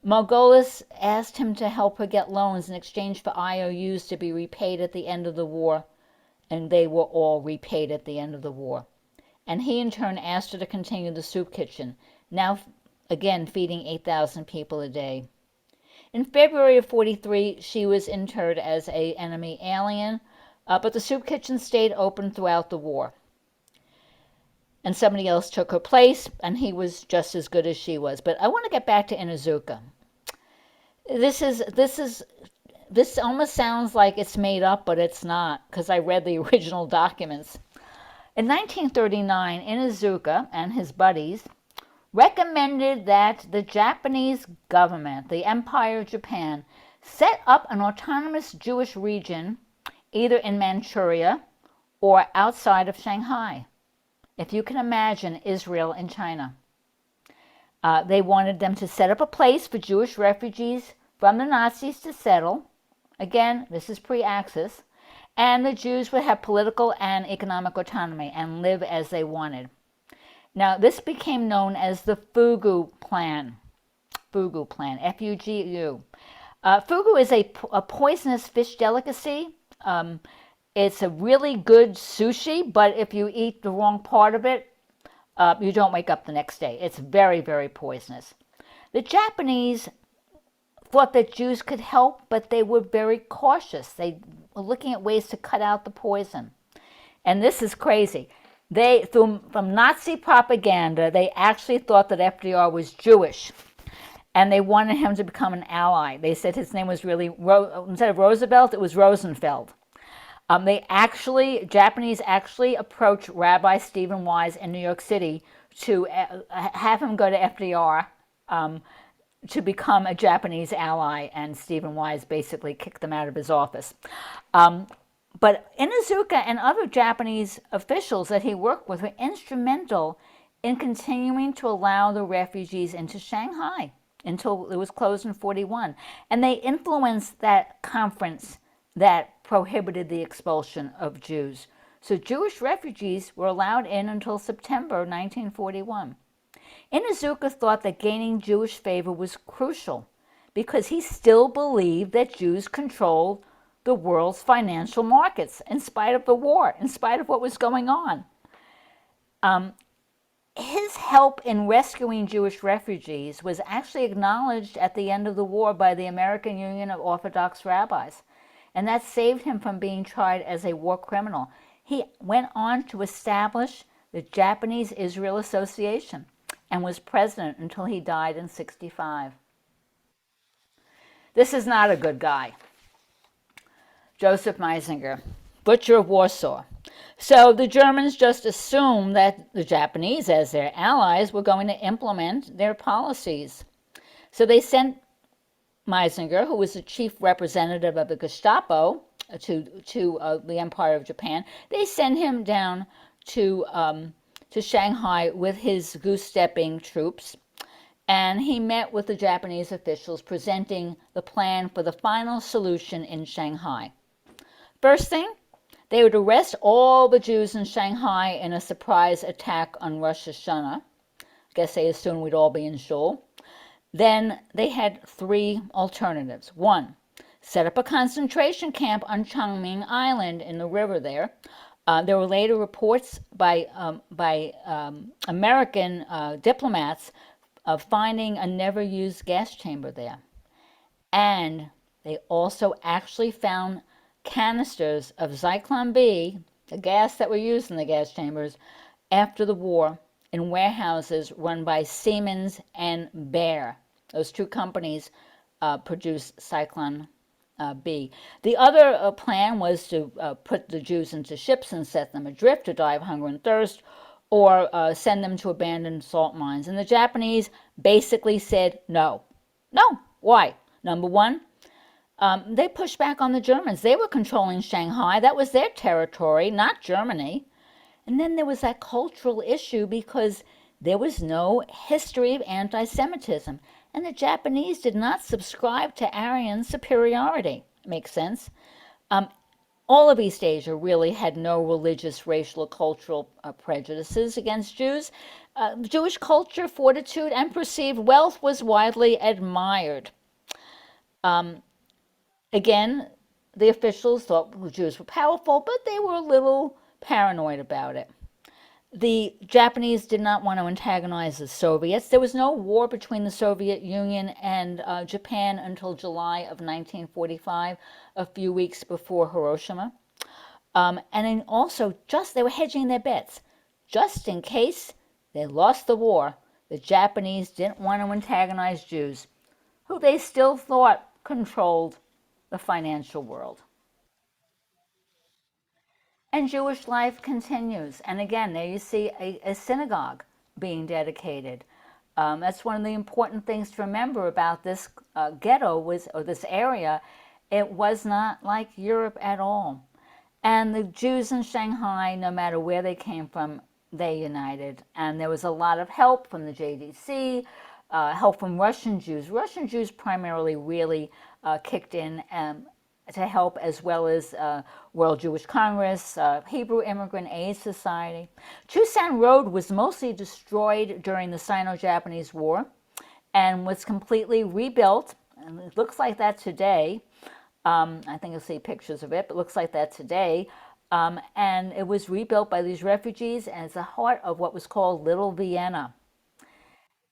S1: Margolis asked him to help her get loans in exchange for IOUs to be repaid at the end of the war, and they were all repaid at the end of the war. And he in turn asked her to continue the soup kitchen, now again feeding 8,000 people a day. In February of 43, she was interred as an enemy alien, but the soup kitchen stayed open throughout the war. And somebody else took her place, and he was just as good as she was. But I want to get back to Inuzuka. This almost sounds like it's made up, but it's not, because I read the original documents. In 1939, Inuzuka and his buddies recommended that the Japanese government, the Empire of Japan, set up an autonomous Jewish region either in Manchuria or outside of Shanghai. If you can imagine Israel and China. They wanted them to set up a place for Jewish refugees from the Nazis to settle. Again, this is pre-Axis. And the Jews would have political and economic autonomy and live as they wanted. Now, this became known as the Fugu Plan. Fugu Plan, F-U-G-U. Fugu is a poisonous fish delicacy. It's a really good sushi, but if you eat the wrong part of it, you don't wake up the next day. It's very, very poisonous. The Japanese thought that Jews could help, but they were very cautious. They were looking at ways to cut out the poison. And this is crazy. From Nazi propaganda, they actually thought that FDR was Jewish, and they wanted him to become an ally. They said his name was really, instead of Roosevelt, it was Rosenfeld. Japanese actually approached Rabbi Stephen Wise in New York City to have him go to FDR to become a Japanese ally, and Stephen Wise basically kicked them out of his office. But Inuzuka and other Japanese officials that he worked with were instrumental in continuing to allow the refugees into Shanghai until it was closed in 41. And they influenced that conference that prohibited the expulsion of Jews. So Jewish refugees were allowed in until September 1941. Inuzuka thought that gaining Jewish favor was crucial because he still believed that Jews controlled the world's financial markets in spite of the war, in spite of what was going on. His help in rescuing Jewish refugees was actually acknowledged at the end of the war by the American Union of Orthodox Rabbis, and that saved him from being tried as a war criminal. He went on to establish the Japanese Israel Association and was president until he died in 1965. This is not a good guy. Joseph Meisner, butcher of Warsaw. So the Germans just assumed that the Japanese, as their allies, were going to implement their policies. So they sent Meisner, who was the chief representative of the Gestapo, to the Empire of Japan. They sent him down to Shanghai with his goose-stepping troops, and he met with the Japanese officials presenting the plan for the final solution in Shanghai. First thing, they would arrest all the Jews in Shanghai in a surprise attack on Rosh Hashanah. I guess they assumed we'd all be in shul. Then they had three alternatives. One, set up a concentration camp on Changming Island in the river there. There were later reports by American diplomats of finding a never-used gas chamber there. And they also actually found canisters of Zyklon B, the gas that were used in the gas chambers, after the war in warehouses run by Siemens and Bayer. Those two companies produced Zyklon B. The other plan was to put the Jews into ships and set them adrift to die of hunger and thirst, or send them to abandoned salt mines. And the Japanese basically said no. No. Why? Number one, they pushed back on the Germans. They were controlling Shanghai. That was their territory, not Germany. And then there was that cultural issue because there was no history of anti-Semitism. And the Japanese did not subscribe to Aryan superiority. Makes sense. All of East Asia really had no religious, racial, or cultural prejudices against Jews. Jewish culture, fortitude, and perceived wealth was widely admired. Again, the officials thought the Jews were powerful, but they were a little paranoid about it. The Japanese did not want to antagonize the Soviets. There was no war between the Soviet Union and Japan until July of 1945, a few weeks before Hiroshima. And then also, they were hedging their bets. Just in case they lost the war, the Japanese didn't want to antagonize Jews, who they still thought controlled the financial world. And Jewish life continues. And again, there you see a synagogue being dedicated. That's one of the important things to remember about this ghetto or this area. It was not like Europe at all. And the Jews in Shanghai, no matter where they came from, they united. And there was a lot of help from the JDC, help from Russian Jews. Russian Jews primarily really kicked in to help, as well as World Jewish Congress, Hebrew Immigrant Aid Society. Chusan Road was mostly destroyed during the Sino-Japanese War and was completely rebuilt. And it looks like that today. I think you'll see pictures of it, but it looks like that today. And it was rebuilt by these refugees as the heart of what was called Little Vienna.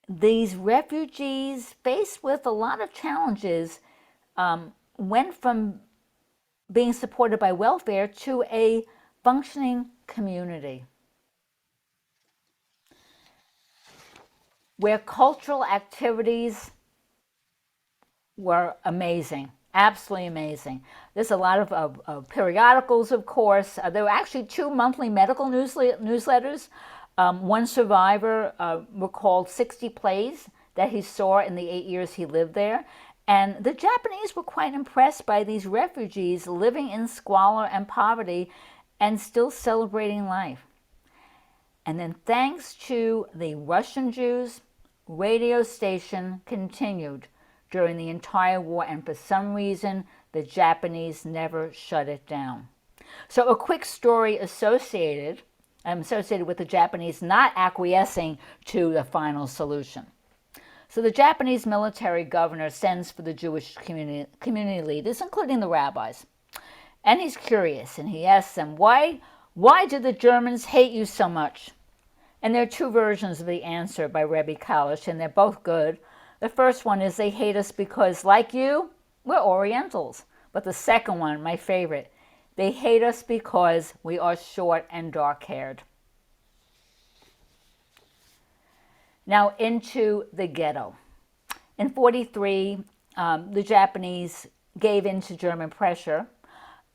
S1: These refugees, faced with a lot of challenges, went from being supported by welfare to a functioning community where cultural activities were amazing, absolutely amazing. There's a lot of periodicals, of course. There were actually 2 monthly medical newsletters. One survivor recalled 60 plays that he saw in the 8 years he lived there. And the Japanese were quite impressed by these refugees living in squalor and poverty and still celebrating life. And then, thanks to the Russian Jews, radio station continued during the entire war, and for some reason, the Japanese never shut it down. So a quick story associated with the Japanese not acquiescing to the final solution. So the Japanese military governor sends for the Jewish community leaders, including the rabbis. And he's curious, and he asks them, why do the Germans hate you so much? And there are 2 versions of the answer by Rebbe Kalish, and they're both good. The first one is they hate us because, like you, we're Orientals. But the second one, my favorite, they hate us because we are short and dark-haired. Now into the ghetto. In 1943, the Japanese gave in to German pressure,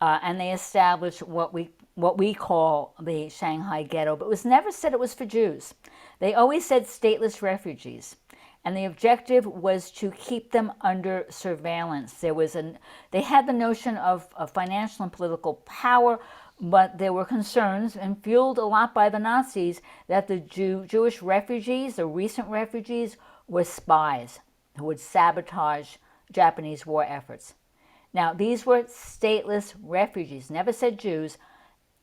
S1: and they established what we call the Shanghai Ghetto, but it was never said it was for Jews. They always said stateless refugees, and the objective was to keep them under surveillance. They had the notion of financial and political power, but there were concerns, and fueled a lot by the Nazis, that the Jewish refugees, the recent refugees, were spies who would sabotage Japanese war efforts. Now, these were stateless refugees, never said Jews,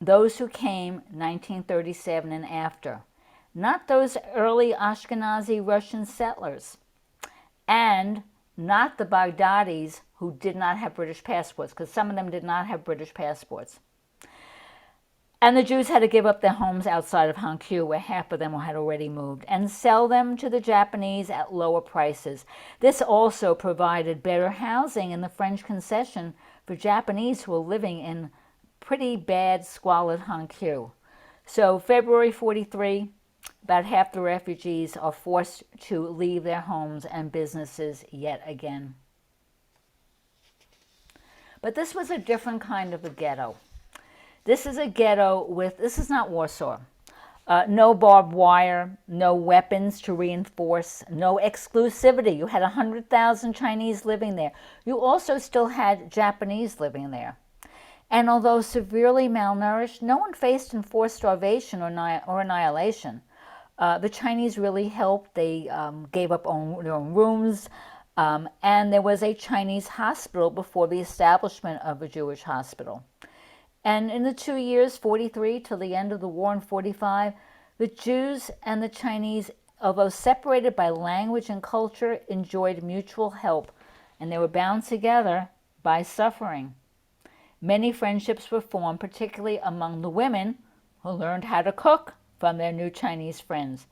S1: those who came 1937 and after, not those early Ashkenazi Russian settlers, and not the Baghdadis who did not have British passports, because some of them did not have British passports. And the Jews had to give up their homes outside of Hankou, where half of them had already moved, and sell them to the Japanese at lower prices. This also provided better housing in the French concession for Japanese who were living in pretty bad, squalid Hankou. So February 1943, about half the refugees are forced to leave their homes and businesses yet again. But this was a different kind of a ghetto. This is a ghetto this is not Warsaw. No barbed wire, no weapons to reinforce, no exclusivity. You had 100,000 Chinese living there. You also still had Japanese living there. And although severely malnourished, no one faced enforced starvation or annihilation. The Chinese really helped. They gave up their own rooms, and there was a Chinese hospital before the establishment of a Jewish hospital. And in the 2 years, 43 till the end of the war in 45, the Jews and the Chinese, although separated by language and culture, enjoyed mutual help, and they were bound together by suffering. Many friendships were formed, particularly among the women who learned how to cook from their new Chinese friends.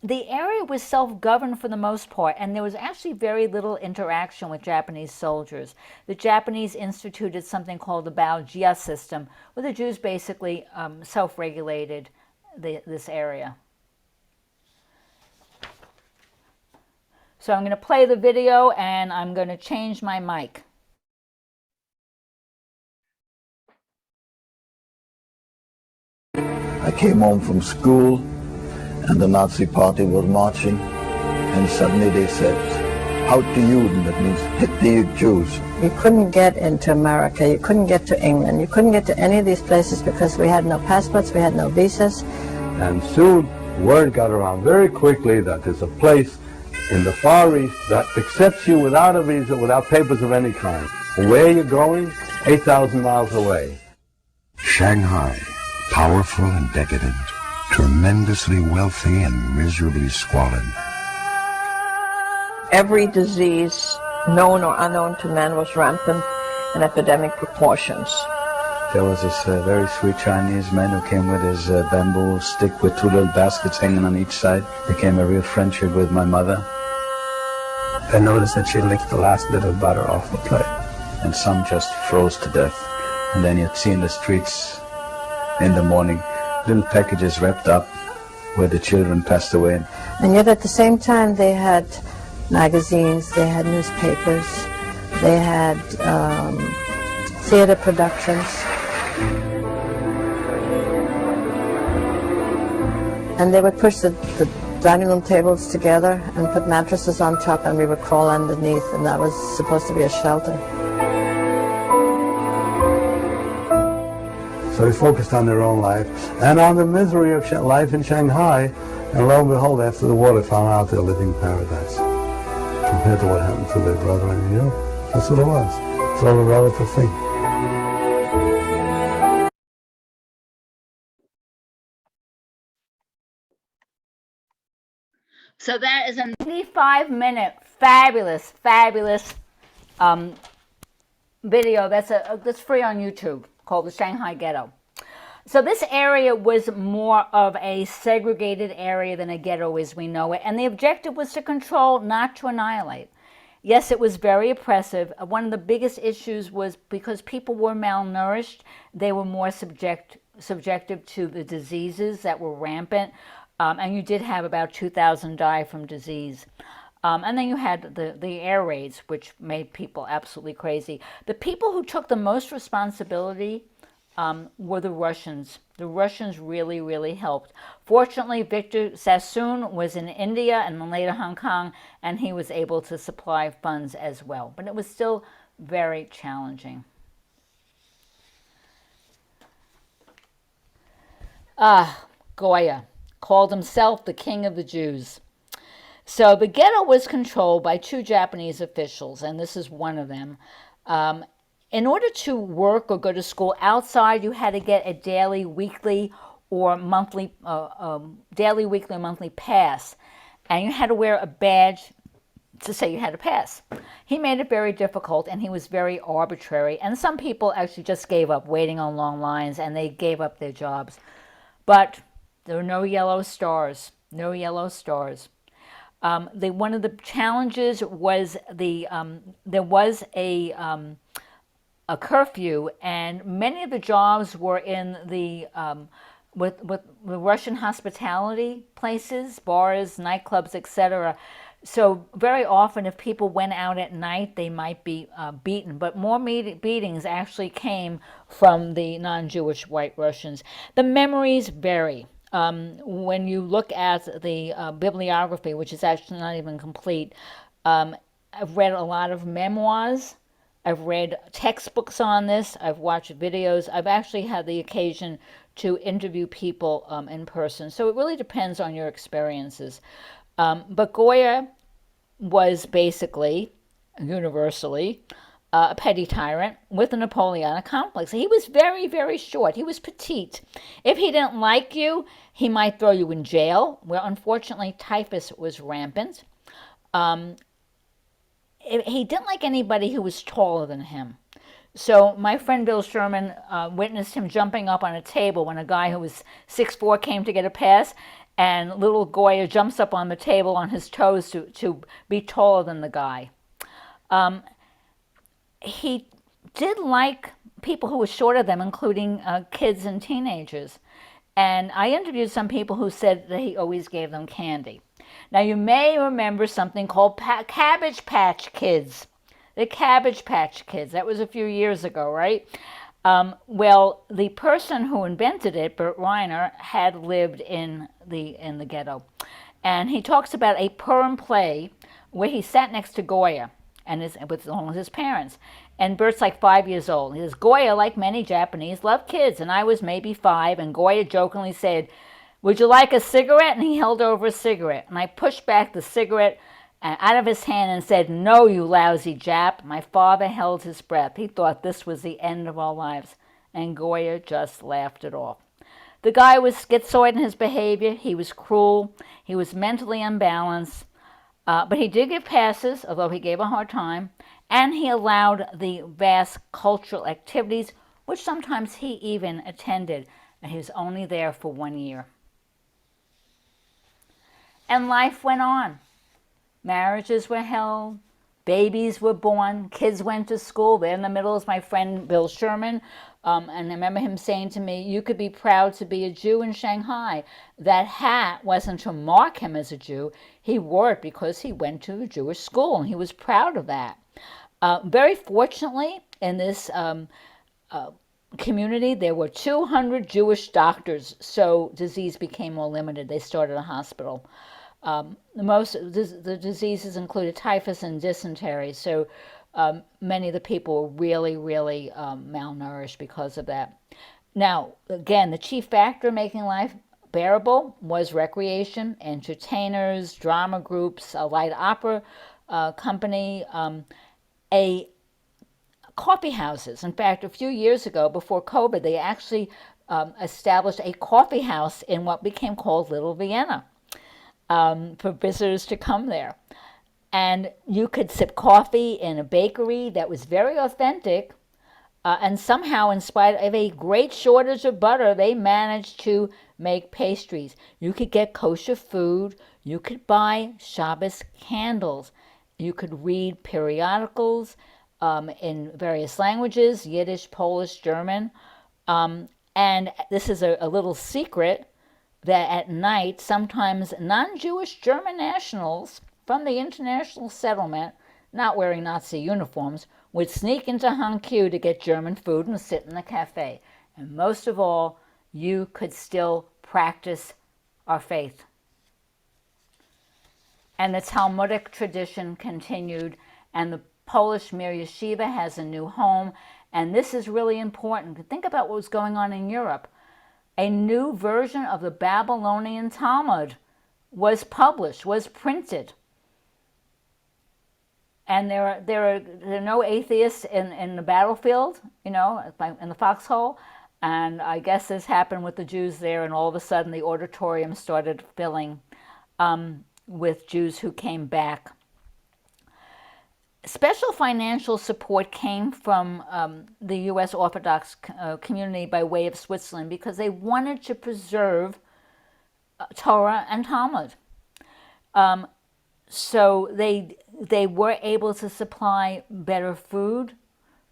S1: The area was self-governed for the most part, and there was actually very little interaction with Japanese soldiers. The Japanese instituted something called the Bao-jia system, where the Jews basically self-regulated this area. So I'm going to play the video, and I'm going to change my mic.
S7: I came home from school, and the Nazi party was marching, and suddenly they said, "Out to Juden," that means hit the Jews.
S8: You couldn't get into America, you couldn't get to England, you couldn't get to any of these places because we had no passports, we had no visas.
S9: And soon word got around very quickly that there's a place in the Far East that accepts you without a visa, without papers of any kind. Where you're going? 8,000 miles away.
S10: Shanghai, powerful and decadent, tremendously wealthy and miserably squalid.
S8: Every disease, known or unknown to man, was rampant in epidemic proportions.
S11: There was this very sweet Chinese man who came with his bamboo stick with two little baskets hanging on each side. Became a real friendship with my mother.
S12: I noticed that she licked the last bit of butter off the plate.
S11: And some just froze to death. And then you'd see in the streets in the morning little packages wrapped up where the children passed away.
S8: And yet at the same time they had magazines, they had newspapers, they had theater productions. And they would push the dining room tables together and put mattresses on top, and we would crawl underneath, and that was supposed to be a shelter.
S9: So they focused on their own life and on the misery of life in Shanghai, and lo and behold, after the war they found out they're living in paradise compared to what happened to their brethren in Europe. That's what it was. It's all a relative thing.
S1: So that is a 95-minute fabulous video that's free on YouTube, called the Shanghai Ghetto. So this area was more of a segregated area than a ghetto as we know it, and the objective was to control, not to annihilate. Yes, it was very oppressive. One of the biggest issues was because people were malnourished, they were more subjective to the diseases that were rampant. And you did have about 2,000 die from disease. And then you had the air raids, which made people absolutely crazy. The people who took the most responsibility were the Russians. The Russians really, really helped. Fortunately, Victor Sassoon was in India and then later Hong Kong, and he was able to supply funds as well. But it was still very challenging. Goya called himself the King of the Jews. So the ghetto was controlled by two Japanese officials, and this is one of them. In order to work or go to school outside, you had to get a daily, weekly, or monthly pass, and you had to wear a badge to say you had a pass. He made it very difficult, and he was very arbitrary, and some people actually just gave up waiting on long lines, and they gave up their jobs. But there were no yellow stars, no yellow stars. One of the challenges was there was a curfew, and many of the jobs were in the with the Russian hospitality places, bars, nightclubs, etc. So very often, if people went out at night, they might be beaten. But more beatings actually came from the non-Jewish white Russians. The memories vary. When you look at the bibliography, which is actually not even complete, I've read a lot of memoirs. I've read textbooks on this. I've watched videos. I've actually had the occasion to interview people in person. So it really depends on your experiences. But Goya was basically, universally, a petty tyrant with a Napoleonic complex. He was very, very short. He was petite. If he didn't like you, he might throw you in jail, where unfortunately typhus was rampant. He didn't like anybody who was taller than him. So my friend Bill Sherman witnessed him jumping up on a table when a guy who was 6'4" came to get a pass, and little Goya jumps up on the table on his toes to be taller than the guy. He did like people who were shorter than him, including kids and teenagers. And I interviewed some people who said that he always gave them candy. Now, you may remember something called Cabbage Patch Kids. The Cabbage Patch Kids. That was a few years ago, right? Well, the person who invented it, Bert Reiner, had lived in the ghetto. And he talks about a Purim play where he sat next to Goya along with his parents. And Bert's like 5 years old. He says, Goya, like many Japanese, loved kids. And I was maybe 5, and Goya jokingly said, would you like a cigarette? And he held over a cigarette. And I pushed back the cigarette out of his hand and said, no, you lousy Jap. My father held his breath. He thought this was the end of our lives. And Goya just laughed it off. The guy was schizoid in his behavior. He was cruel. He was mentally unbalanced. But he did give passes, although he gave a hard time. And he allowed the vast cultural activities, which sometimes he even attended. And he was only there for 1 year. And life went on. Marriages were held, babies were born, kids went to school. There in the middle is my friend Bill Sherman. And I remember him saying to me, you could be proud to be a Jew in Shanghai. That hat wasn't to mark him as a Jew. He wore it because he went to a Jewish school, and he was proud of that. Very fortunately, in this community, there were 200 Jewish doctors, so disease became more limited. They started a hospital. The diseases included typhus and dysentery, so many of the people were really, really malnourished because of that. Now, again, the chief factor in making life bearable was recreation, entertainers, drama groups, a light opera company, coffee houses. In fact, a few years ago, before COVID, they actually established a coffee house in what became called Little Vienna for visitors to come there. And you could sip coffee in a bakery that was very authentic, and somehow, in spite of a great shortage of butter, they managed to make pastries. You could get kosher food. You could buy Shabbos candles. You could read periodicals in various languages, Yiddish, Polish, German. And this is a little secret, that at night, sometimes non-Jewish German nationals from the international settlement, not wearing Nazi uniforms, would sneak into Hankou to get German food and sit in the cafe. And most of all, you could still practice our faith. And the Talmudic tradition continued, and the Polish Mir Yeshiva has a new home. And this is really important. Think about what was going on in Europe. A new version of the Babylonian Talmud was published, was printed. And there are no atheists in the battlefield, in the foxhole. And I guess this happened with the Jews there, and all of a sudden the auditorium started filling with Jews who came back. Special financial support came from the U.S. Orthodox community by way of Switzerland because they wanted to preserve Torah and Talmud. So they were able to supply better food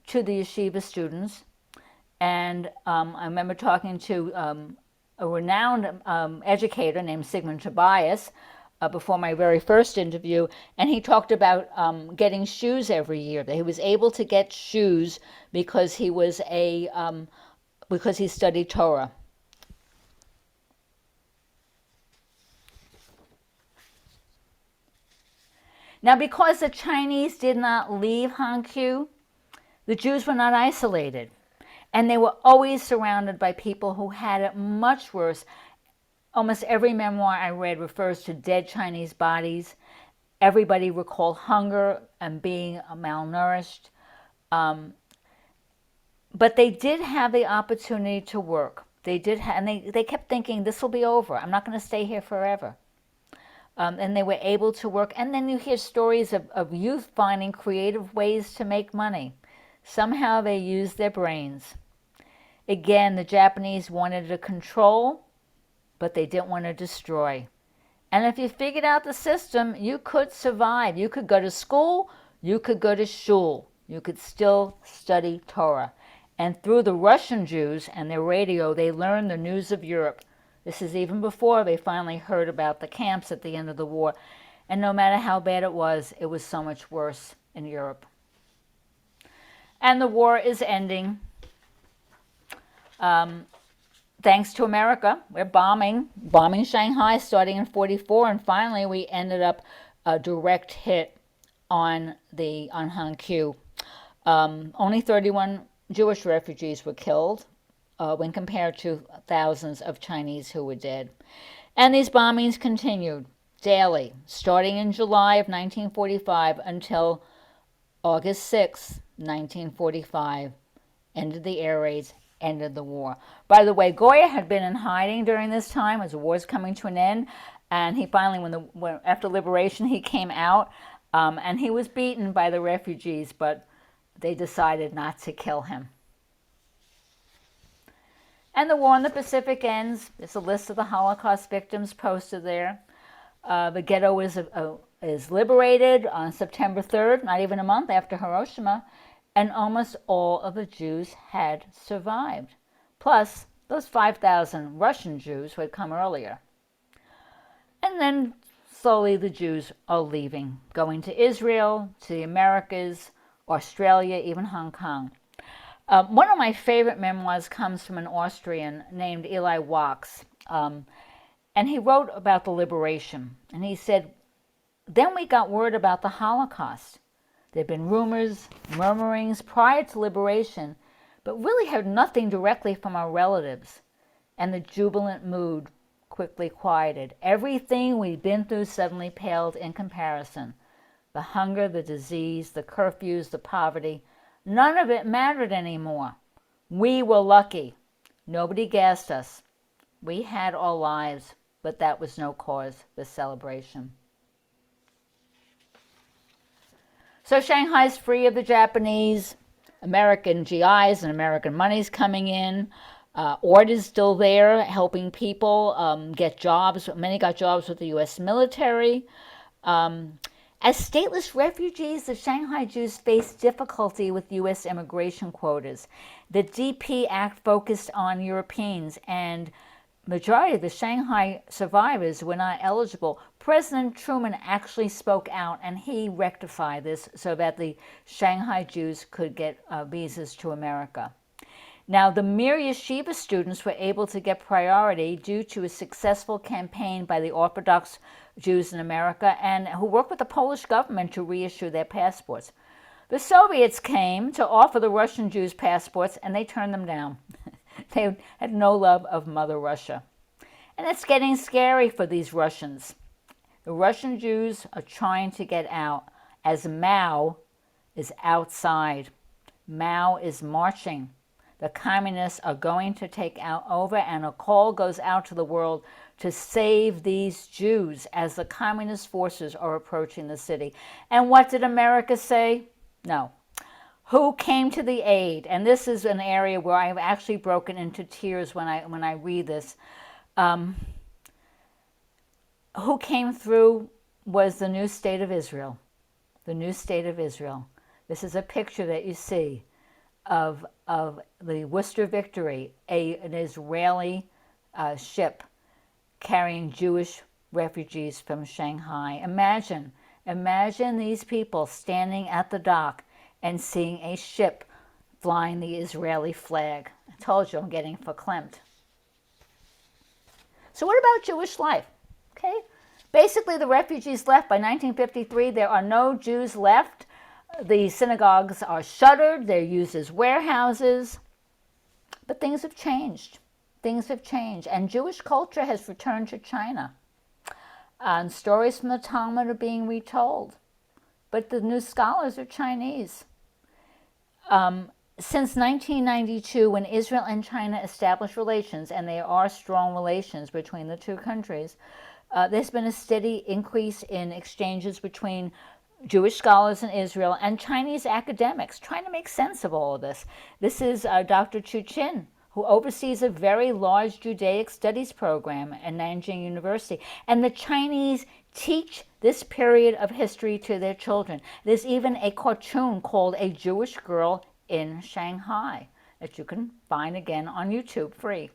S1: to the yeshiva students. And I remember talking to a renowned educator named Sigmund Tobias before my very first interview, and he talked about getting shoes every year. That he was able to get shoes because he was because he studied Torah. Now, because the Chinese did not leave Hankou, the Jews were not isolated, and they were always surrounded by people who had it much worse. Almost every memoir I read refers to dead Chinese bodies. Everybody recalled hunger and being malnourished. But they did have the opportunity to work. They did, and they kept thinking, this will be over. I'm not going to stay here forever. And they were able to work. And then you hear stories of youth finding creative ways to make money. Somehow they used their brains. Again, the Japanese wanted to control, but they didn't want to destroy. And if you figured out the system, you could survive. You could go to school, you could go to shul. You could still study Torah. And through the Russian Jews and their radio, they learned the news of Europe. This is even before they finally heard about the camps at the end of the war. And no matter how bad it was so much worse in Europe. And the war is ending. Thanks to America. We're bombing Shanghai starting in 1944, and finally we ended up a direct hit on Hankou. Only 31 Jewish refugees were killed when compared to thousands of Chinese who were dead. And these bombings continued daily, starting in July of 1945 until August 6, 1945. Ended the air raids, ended the war. By the way, Goya had been in hiding during this time as the war was coming to an end, and he finally, after liberation, he came out, and he was beaten by the refugees, but they decided not to kill him. And the war in the Pacific ends. There's a list of the Holocaust victims posted there. The ghetto is liberated on September 3rd, not even a month after Hiroshima, and almost all of the Jews had survived, plus those 5,000 Russian Jews who had come earlier. And then slowly the Jews are leaving, going to Israel, to the Americas, Australia, even Hong Kong. One of my favorite memoirs comes from an Austrian named Eli Wax, and he wrote about the liberation. And he said, then we got word about the Holocaust. There had been rumors, murmurings prior to liberation, but really heard nothing directly from our relatives. And the jubilant mood quickly quieted. Everything we'd been through suddenly paled in comparison. The hunger, the disease, the curfews, the poverty, none of it mattered anymore. We were lucky. Nobody gassed us. We had our lives, but that was no cause for celebration. So Shanghai's free of the Japanese, American GIs and American money's coming in. Ord is still there helping people get jobs. Many got jobs with the U.S. military. As stateless refugees, the Shanghai Jews faced difficulty with U.S. immigration quotas. The DP Act focused on Europeans, and majority of the Shanghai survivors were not eligible. President Truman actually spoke out, and he rectified this so that the Shanghai Jews could get visas to America. Now, the Mir Yeshiva students were able to get priority due to a successful campaign by the Orthodox Jews in America and who worked with the Polish government to reissue their passports. The Soviets came to offer the Russian Jews passports, and they turned them down. They had no love of Mother Russia. And it's getting scary for these Russians. The Russian Jews are trying to get out as Mao is outside. Mao is marching. The communists are going to take over, and a call goes out to the world to save these Jews as the communist forces are approaching the city. And what did America say? No. Who came to the aid? And this is an area where I've actually broken into tears when I read this. Who came through was the new state of Israel. The new state of Israel. This is a picture that you see of the Worcester Victory, an Israeli ship carrying Jewish refugees from Shanghai. Imagine these people standing at the dock and seeing a ship flying the Israeli flag. I told you I'm getting verklempt. So what about Jewish life? Okay, basically the refugees left by 1953. There are no Jews left. The synagogues are shuttered. They're used as warehouses. But things have changed. Things have changed. And Jewish culture has returned to China. And stories from the Talmud are being retold. But the new scholars are Chinese. Since 1992, when Israel and China established relations, and there are strong relations between the two countries, there's been a steady increase in exchanges between Jewish scholars in Israel and Chinese academics trying to make sense of all of this. This is Dr. Chiune, who oversees a very large Judaic studies program at Nanjing University. And the Chinese teach this period of history to their children. There's even a cartoon called A Jewish Girl in Shanghai that you can find again on YouTube free.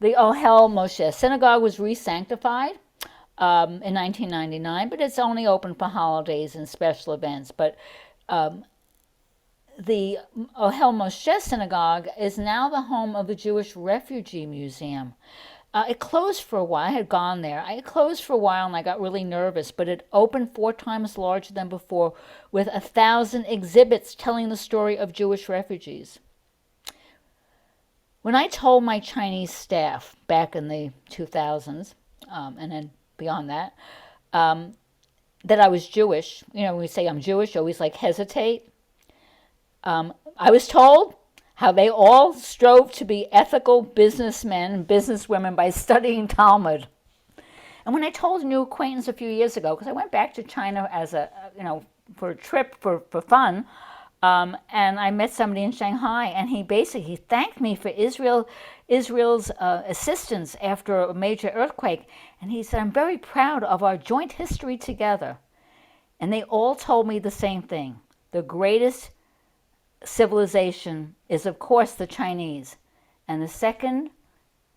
S1: The Ohel Moshe Synagogue was re-sanctified in 1999, but it's only open for holidays and special events. But the Ohel Moshe Synagogue is now the home of the Jewish Refugee Museum. It closed for a while. I had gone there. It closed for a while and I got really nervous, but it opened 4 times larger than before with 1,000 exhibits telling the story of Jewish refugees. When I told my Chinese staff back in the 2000s, and then beyond that, that I was Jewish, when we say I'm Jewish, you always hesitate. I was told how they all strove to be ethical businessmen and businesswomen by studying Talmud. And when I told a new acquaintance a few years ago, because I went back to China as for a trip for fun, and I met somebody in Shanghai, and he basically thanked me for Israel's assistance after a major earthquake. And he said, I'm very proud of our joint history together. And they all told me the same thing. The greatest civilization is, of course, the Chinese. And the second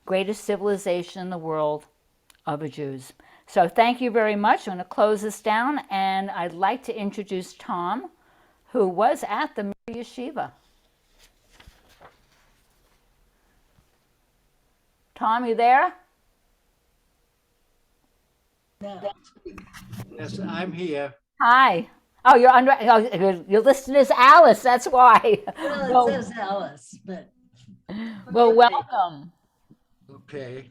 S1: greatest civilization in the world are the Jews. So thank you very much. I'm going to close this down, and I'd like to introduce Tom, who was at the Mir Yeshiva. Tom, you there?
S13: Yes, I'm here.
S1: Hi. Oh, you're under. Oh, you're listed as Alice. That's why.
S14: Well, it says Alice, but.
S1: Well, welcome.
S13: Okay.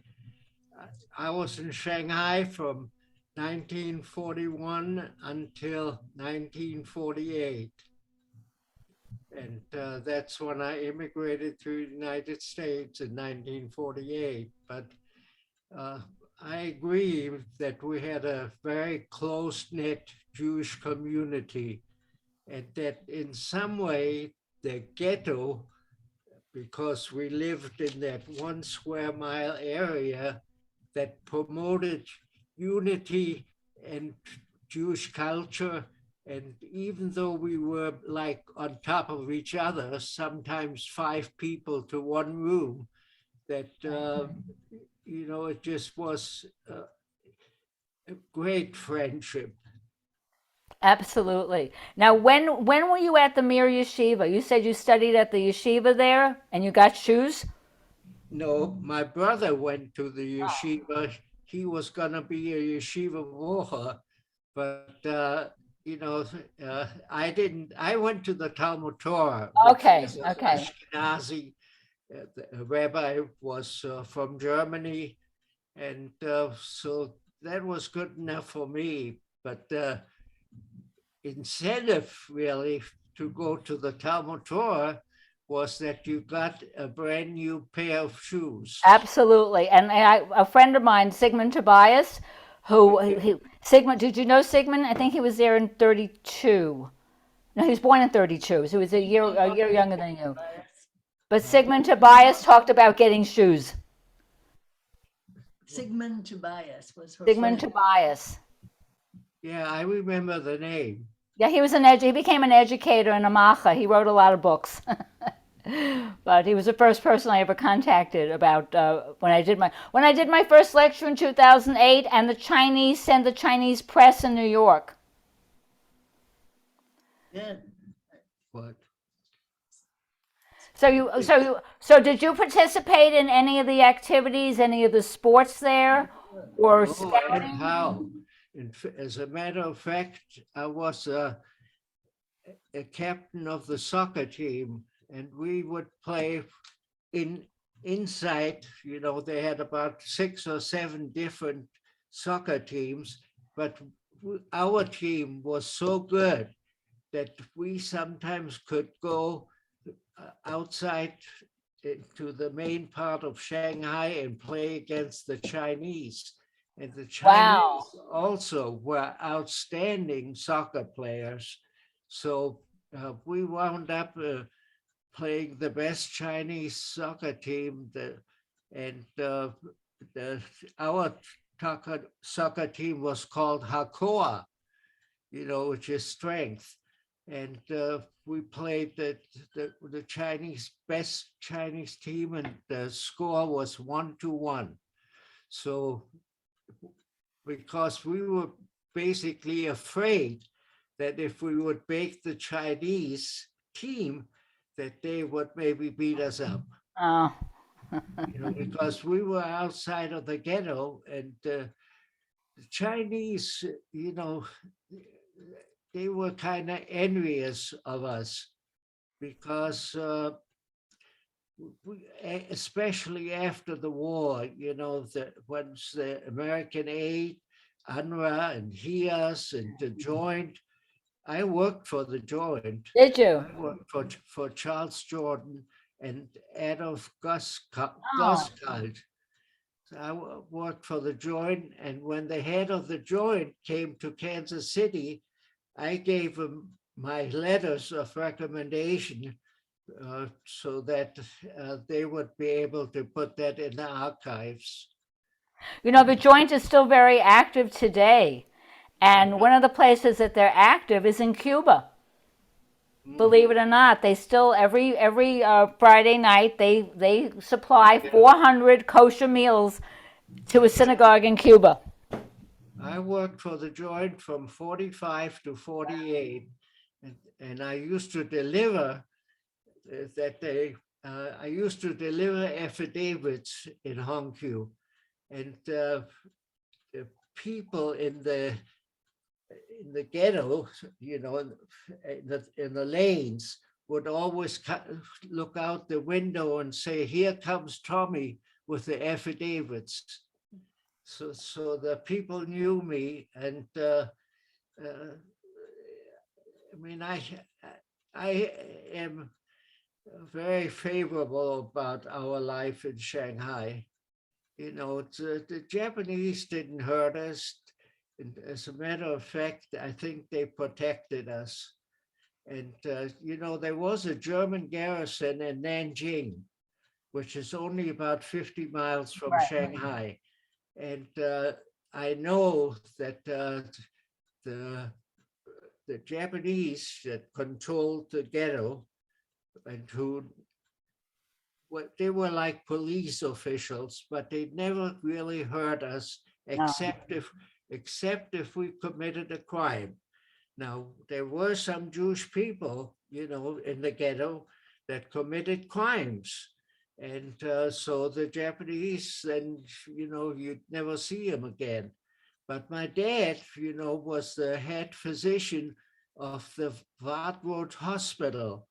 S13: I was in Shanghai from 1941 until 1948. And that's when I immigrated to the United States in 1948. But I agree that we had a very close-knit Jewish community, and that in some way the ghetto, because we lived in that 1 square mile area that promoted unity and Jewish culture. And even though we were on top of each other, sometimes 5 people to 1 room, that, it just was a great friendship.
S1: Absolutely. Now, when were you at the Mir Yeshiva? You said you studied at the yeshiva there and you got shoes?
S13: No, my brother went to the yeshiva. He was going to be a yeshiva mocher, but I didn't. I went to the Talmud Torah.
S1: Okay.
S13: Ashkenazi. The rabbi was from Germany, and so that was good enough for me. But incentive really to go to the Talmud Torah was that you got a brand new pair of shoes.
S1: Absolutely. And a friend of mine, Sigmund Tobias, Sigmund, did you know Sigmund? I think he was there in 32. No, he was born in 32, so he was a year younger than you. But Sigmund Tobias talked about getting shoes.
S14: Sigmund Tobias was her
S1: Sigmund
S14: friend.
S1: Tobias.
S13: Yeah, I remember the name.
S1: Yeah, he became an educator and a macha. He wrote a lot of books. But he was the first person I ever contacted about when I did my first lecture in 2008, and the Chinese sent the Chinese press in New York.
S14: Good.
S13: What?
S1: So did you participate in any of the activities, any of the sports there, or scouting?
S13: And how? As a matter of fact, I was a captain of the soccer team, and we would play inside. They had about 6 or 7 different soccer teams, but our team was so good that we sometimes could go outside into the main part of Shanghai and play against the Chinese. And the Chinese also were outstanding soccer players. So we wound up playing the best Chinese soccer team, our soccer team was called Hakoa, which is strength. And we played the best Chinese team, and the score was 1-1. So because we were basically afraid that if we would beat the Chinese team, that they would maybe beat us up.
S1: Oh.
S13: Because we were outside of the ghetto, and the Chinese, they were kind of envious of us because especially after the war, once the American aid, UNRWA and HIAS and the Joint, I worked for the Joint.
S1: Did you?
S13: I worked for Charles Jordan and Adolf Goscald. So I worked for the Joint, and when the head of the Joint came to Kansas City, I gave him my letters of recommendation so that they would be able to put that in the archives.
S1: The Joint is still very active today. And one of the places that they're active is in Cuba. Believe it or not, they still, every Friday night, they supply 400 kosher meals to a synagogue in Cuba.
S13: I worked for the Joint from 45 to 48, and I used to deliver I used to deliver affidavits in Hongqiu, and the people in the ghetto, in the lanes, would always look out the window and say, "Here comes Tommy with the affidavits." So the people knew me, and I am very favorable about our life in Shanghai. The Japanese didn't hurt us. As a matter of fact, I think they protected us. And, there was a German garrison in Nanjing, which is only about 50 miles from Shanghai. And I know that the Japanese that controlled the ghetto, and they were like police officials, but they never really hurt us, except if we committed a crime. Now, there were some Jewish people, in the ghetto that committed crimes. And so the Japanese, then, you'd never see them again. But my dad, was the head physician of the Wartburg Hospital.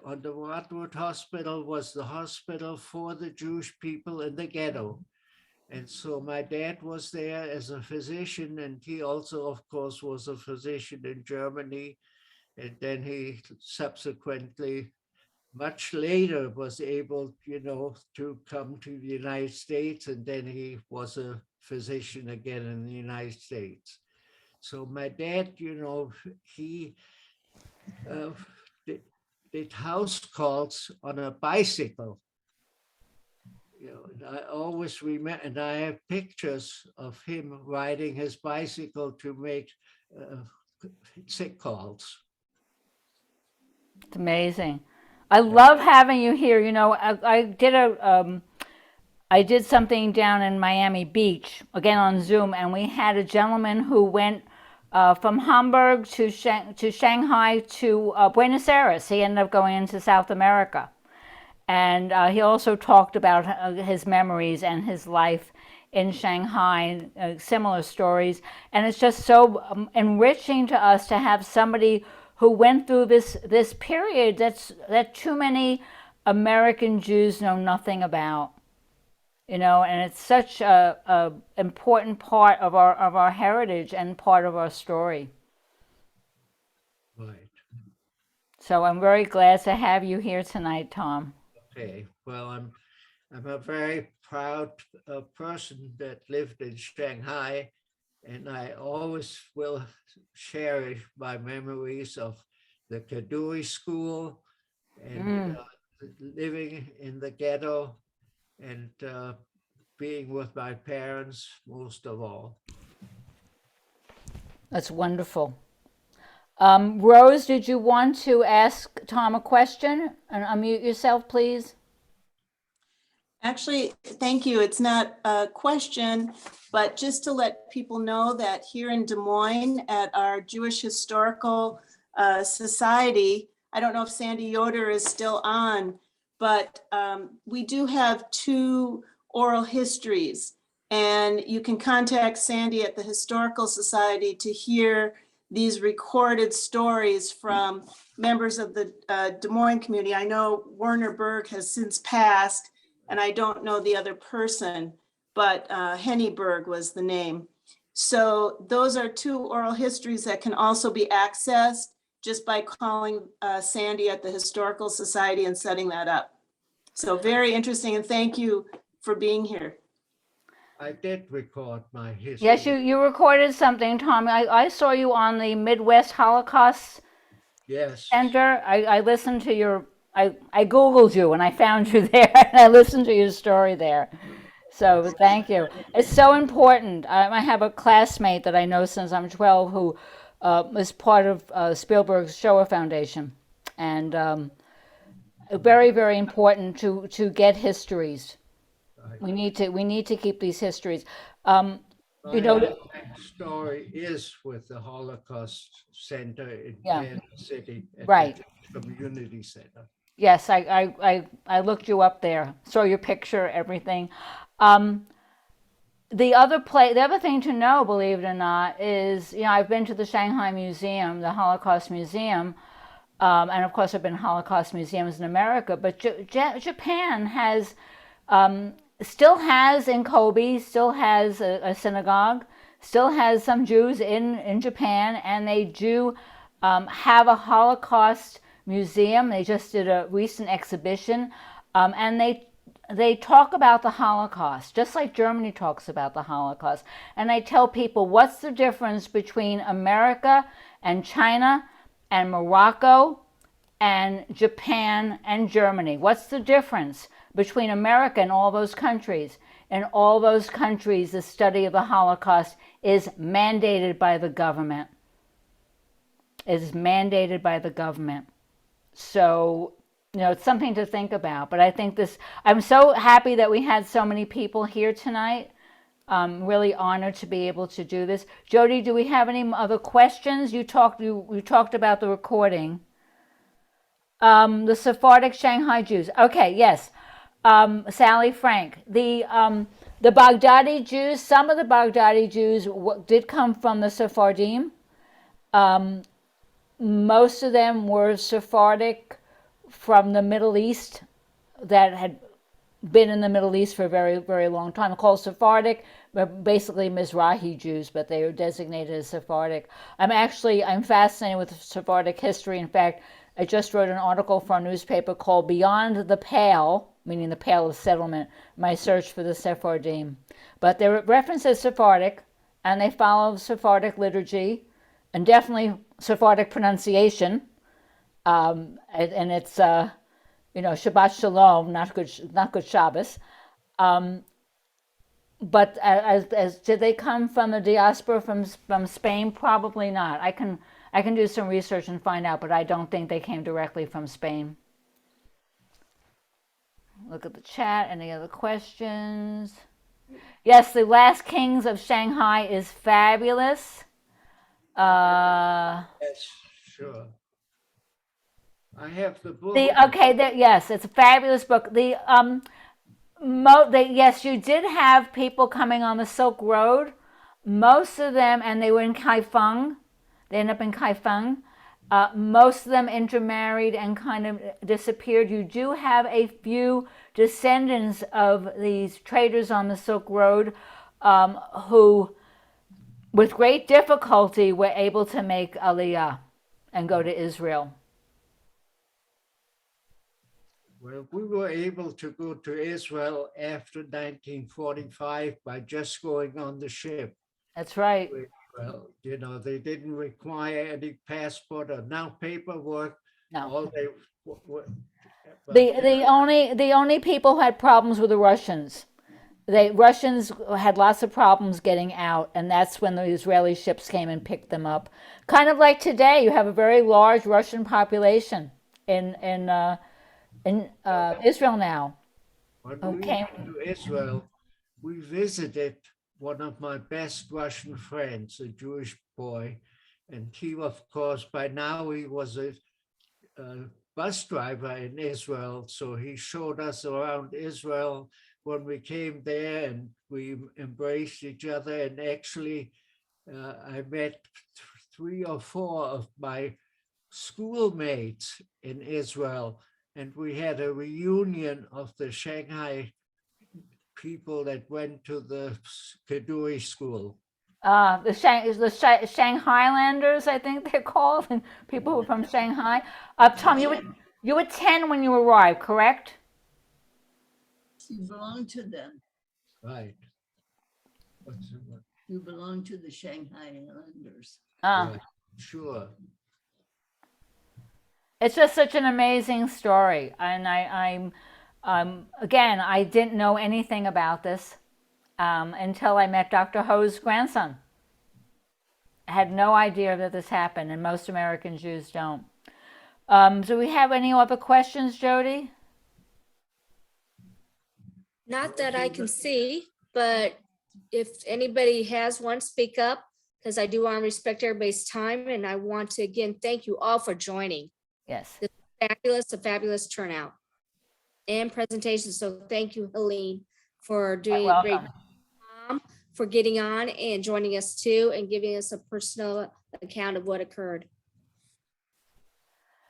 S13: On the Wartburg Hospital was the hospital for the Jewish people in the ghetto. And so my dad was there as a physician, and he also, of course, was a physician in Germany. And then he subsequently, much later, was able, to come to the United States, and then he was a physician again in the United States. So my dad, he did house calls on a bicycle. I always remember, and I have pictures of him riding his bicycle to make sick calls.
S1: It's amazing. I love having you here. I did something down in Miami Beach, again on Zoom, and we had a gentleman who went from Hamburg to Shanghai to Buenos Aires. He ended up going into South America. And he also talked about his memories and his life in Shanghai, similar stories. And it's just so enriching to us to have somebody who went through this period that too many American Jews know nothing about. you know, and it's such a important part of our heritage and part of our story.
S13: Right.
S1: So I'm very glad to have you here tonight, Tom.
S13: Okay. Well, I'm a very proud person that lived in Shanghai, and I always will cherish my memories of the Kadui school and living in the ghetto and being with my parents most of all.
S1: That's wonderful. Rose, did you want to ask Tom a question? And unmute yourself, please.
S15: Actually, thank you. It's not a question, but just to let people know that here in Des Moines at our Jewish Historical Society, I don't know if Sandy Yoder is still on, but we do have 2 oral histories, and you can contact Sandy at the Historical Society to hear these recorded stories from members of the Des Moines community. I know Werner Berg has since passed, and I don't know the other person, but Henneberg was the name. So those are 2 oral histories that can also be accessed just by calling Sandy at the Historical Society and setting that up. So very interesting, and thank you for being here.
S13: I did record my history.
S1: Yes, you recorded something, Tom. I saw you on the Midwest Holocaust Center. I listened to your, I Googled you and I found you there and I listened to your story there. So thank you. It's so important. I have a classmate that I know since I'm 12 who is part of Spielberg's Shoah Foundation. And very, very important to get histories. We need to keep these histories. You know,
S13: my story is with the Holocaust Center in Kansas City, at the community center.
S1: Yes, I looked you up there, saw your picture, everything. The other thing to know, believe it or not, is, you know, I've been to the Shanghai Museum, the Holocaust Museum, and of course I've been to Holocaust museums in America, but Japan has, still has in Kobe, still has a synagogue, still has some Jews in Japan, and they do have a Holocaust museum. They just did a recent exhibition, and they talk about the Holocaust, just like Germany talks about the Holocaust. And I tell people, what's the difference between America and China and Morocco and Japan and Germany? What's the difference between America and all those countries? In all those countries, the study of the Holocaust is mandated by the government. It is mandated by the government. So, you know, it's something to think about. But I think I'm so happy that we had so many people here tonight. Really honored to be able to do this. Jody, do we have any other questions? You talked about the recording. The Sephardic Shanghai Jews. Okay, yes. Sally Frank. The Baghdadi Jews, some of the Baghdadi Jews did come from the Sephardim. Most of them were Sephardic from the Middle East that had been in the Middle East for a very, very long time. They're called Sephardic, but basically Mizrahi Jews, but they were designated as Sephardic. I'm fascinated with Sephardic history. In fact, I just wrote an article for a newspaper called Beyond the Pale, meaning the Pale of Settlement, my search for the Sephardim. But they're referenced as Sephardic, and they follow Sephardic liturgy, and definitely Sephardic pronunciation. And it's, you know, Shabbat Shalom, not good Shabbos. But as did they come from the diaspora from Spain? Probably not. I can do some research and find out, but I don't think they came directly from Spain. Look at the chat. Any other questions? Yes, The Last Kings of Shanghai is fabulous.
S13: Yes, sure. I have the book.
S1: Yes, it's a fabulous book. Yes, you did have people coming on the Silk Road. Most of them, and they were in Kaifeng. They ended up in Kaifeng. Most of them intermarried and kind of disappeared. You do have a few descendants of these traders on the Silk Road who, with great difficulty, were able to make Aliyah and go to Israel.
S13: Well, we were able to go to Israel after 1945 by just going on the ship.
S1: That's right.
S13: Well, you know, they didn't require any passport or now paperwork.
S1: No.
S13: All they
S1: The only people who had problems were the Russians. The Russians had lots of problems getting out, and that's when the Israeli ships came and picked them up. Kind of like today, you have a very large Russian population in Israel now.
S13: When we went to Israel, we visited one of my best Russian friends, a Jewish boy, and he, of course, by now he was a bus driver in Israel, so he showed us around Israel when we came there, and we embraced each other. And actually, I met 3 or 4 of my schoolmates in Israel, and we had a reunion of the Shanghai people that went to the Kadui school.
S1: The Shanghailanders, I think they're called, and people who are from Shanghai. Tom, you were 10 when you arrived, correct?
S14: You belong to them.
S13: Right.
S14: You belong to the Shanghai Islanders.
S13: Yeah, sure.
S1: It's just such an amazing story, and I'm again, I didn't know anything about this until I met Dr. Ho's grandson. I had no idea that this happened, and most American Jews don't. Do we have any other questions, Jody?
S2: Not that I can see, but if anybody has one, speak up, because I do want to respect everybody's time, and I want to again thank you all for joining.
S1: Yes.
S2: This is a fabulous turnout and presentation. So thank you, Helene, for doing a great job, for getting on and joining us too, and giving us a personal account of what occurred.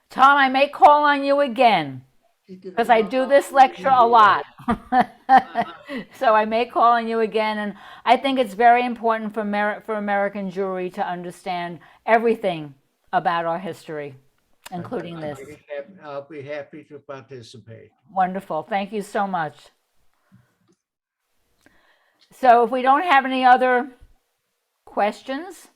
S1: Tom, I may call on you again because I do this lecture a lot. So I may call on you again, and I think it's very important for American Jewry to understand everything about our history, including this.
S13: I'll be happy to participate.
S1: Wonderful. Thank you so much. So if we don't have any other questions,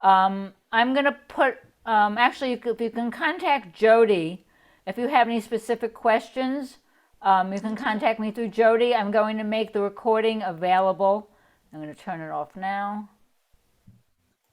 S1: I'm going to put, actually, if you can contact Jody, if you have any specific questions, you can contact me through Jody. I'm going to make the recording available. I'm going to turn it off now.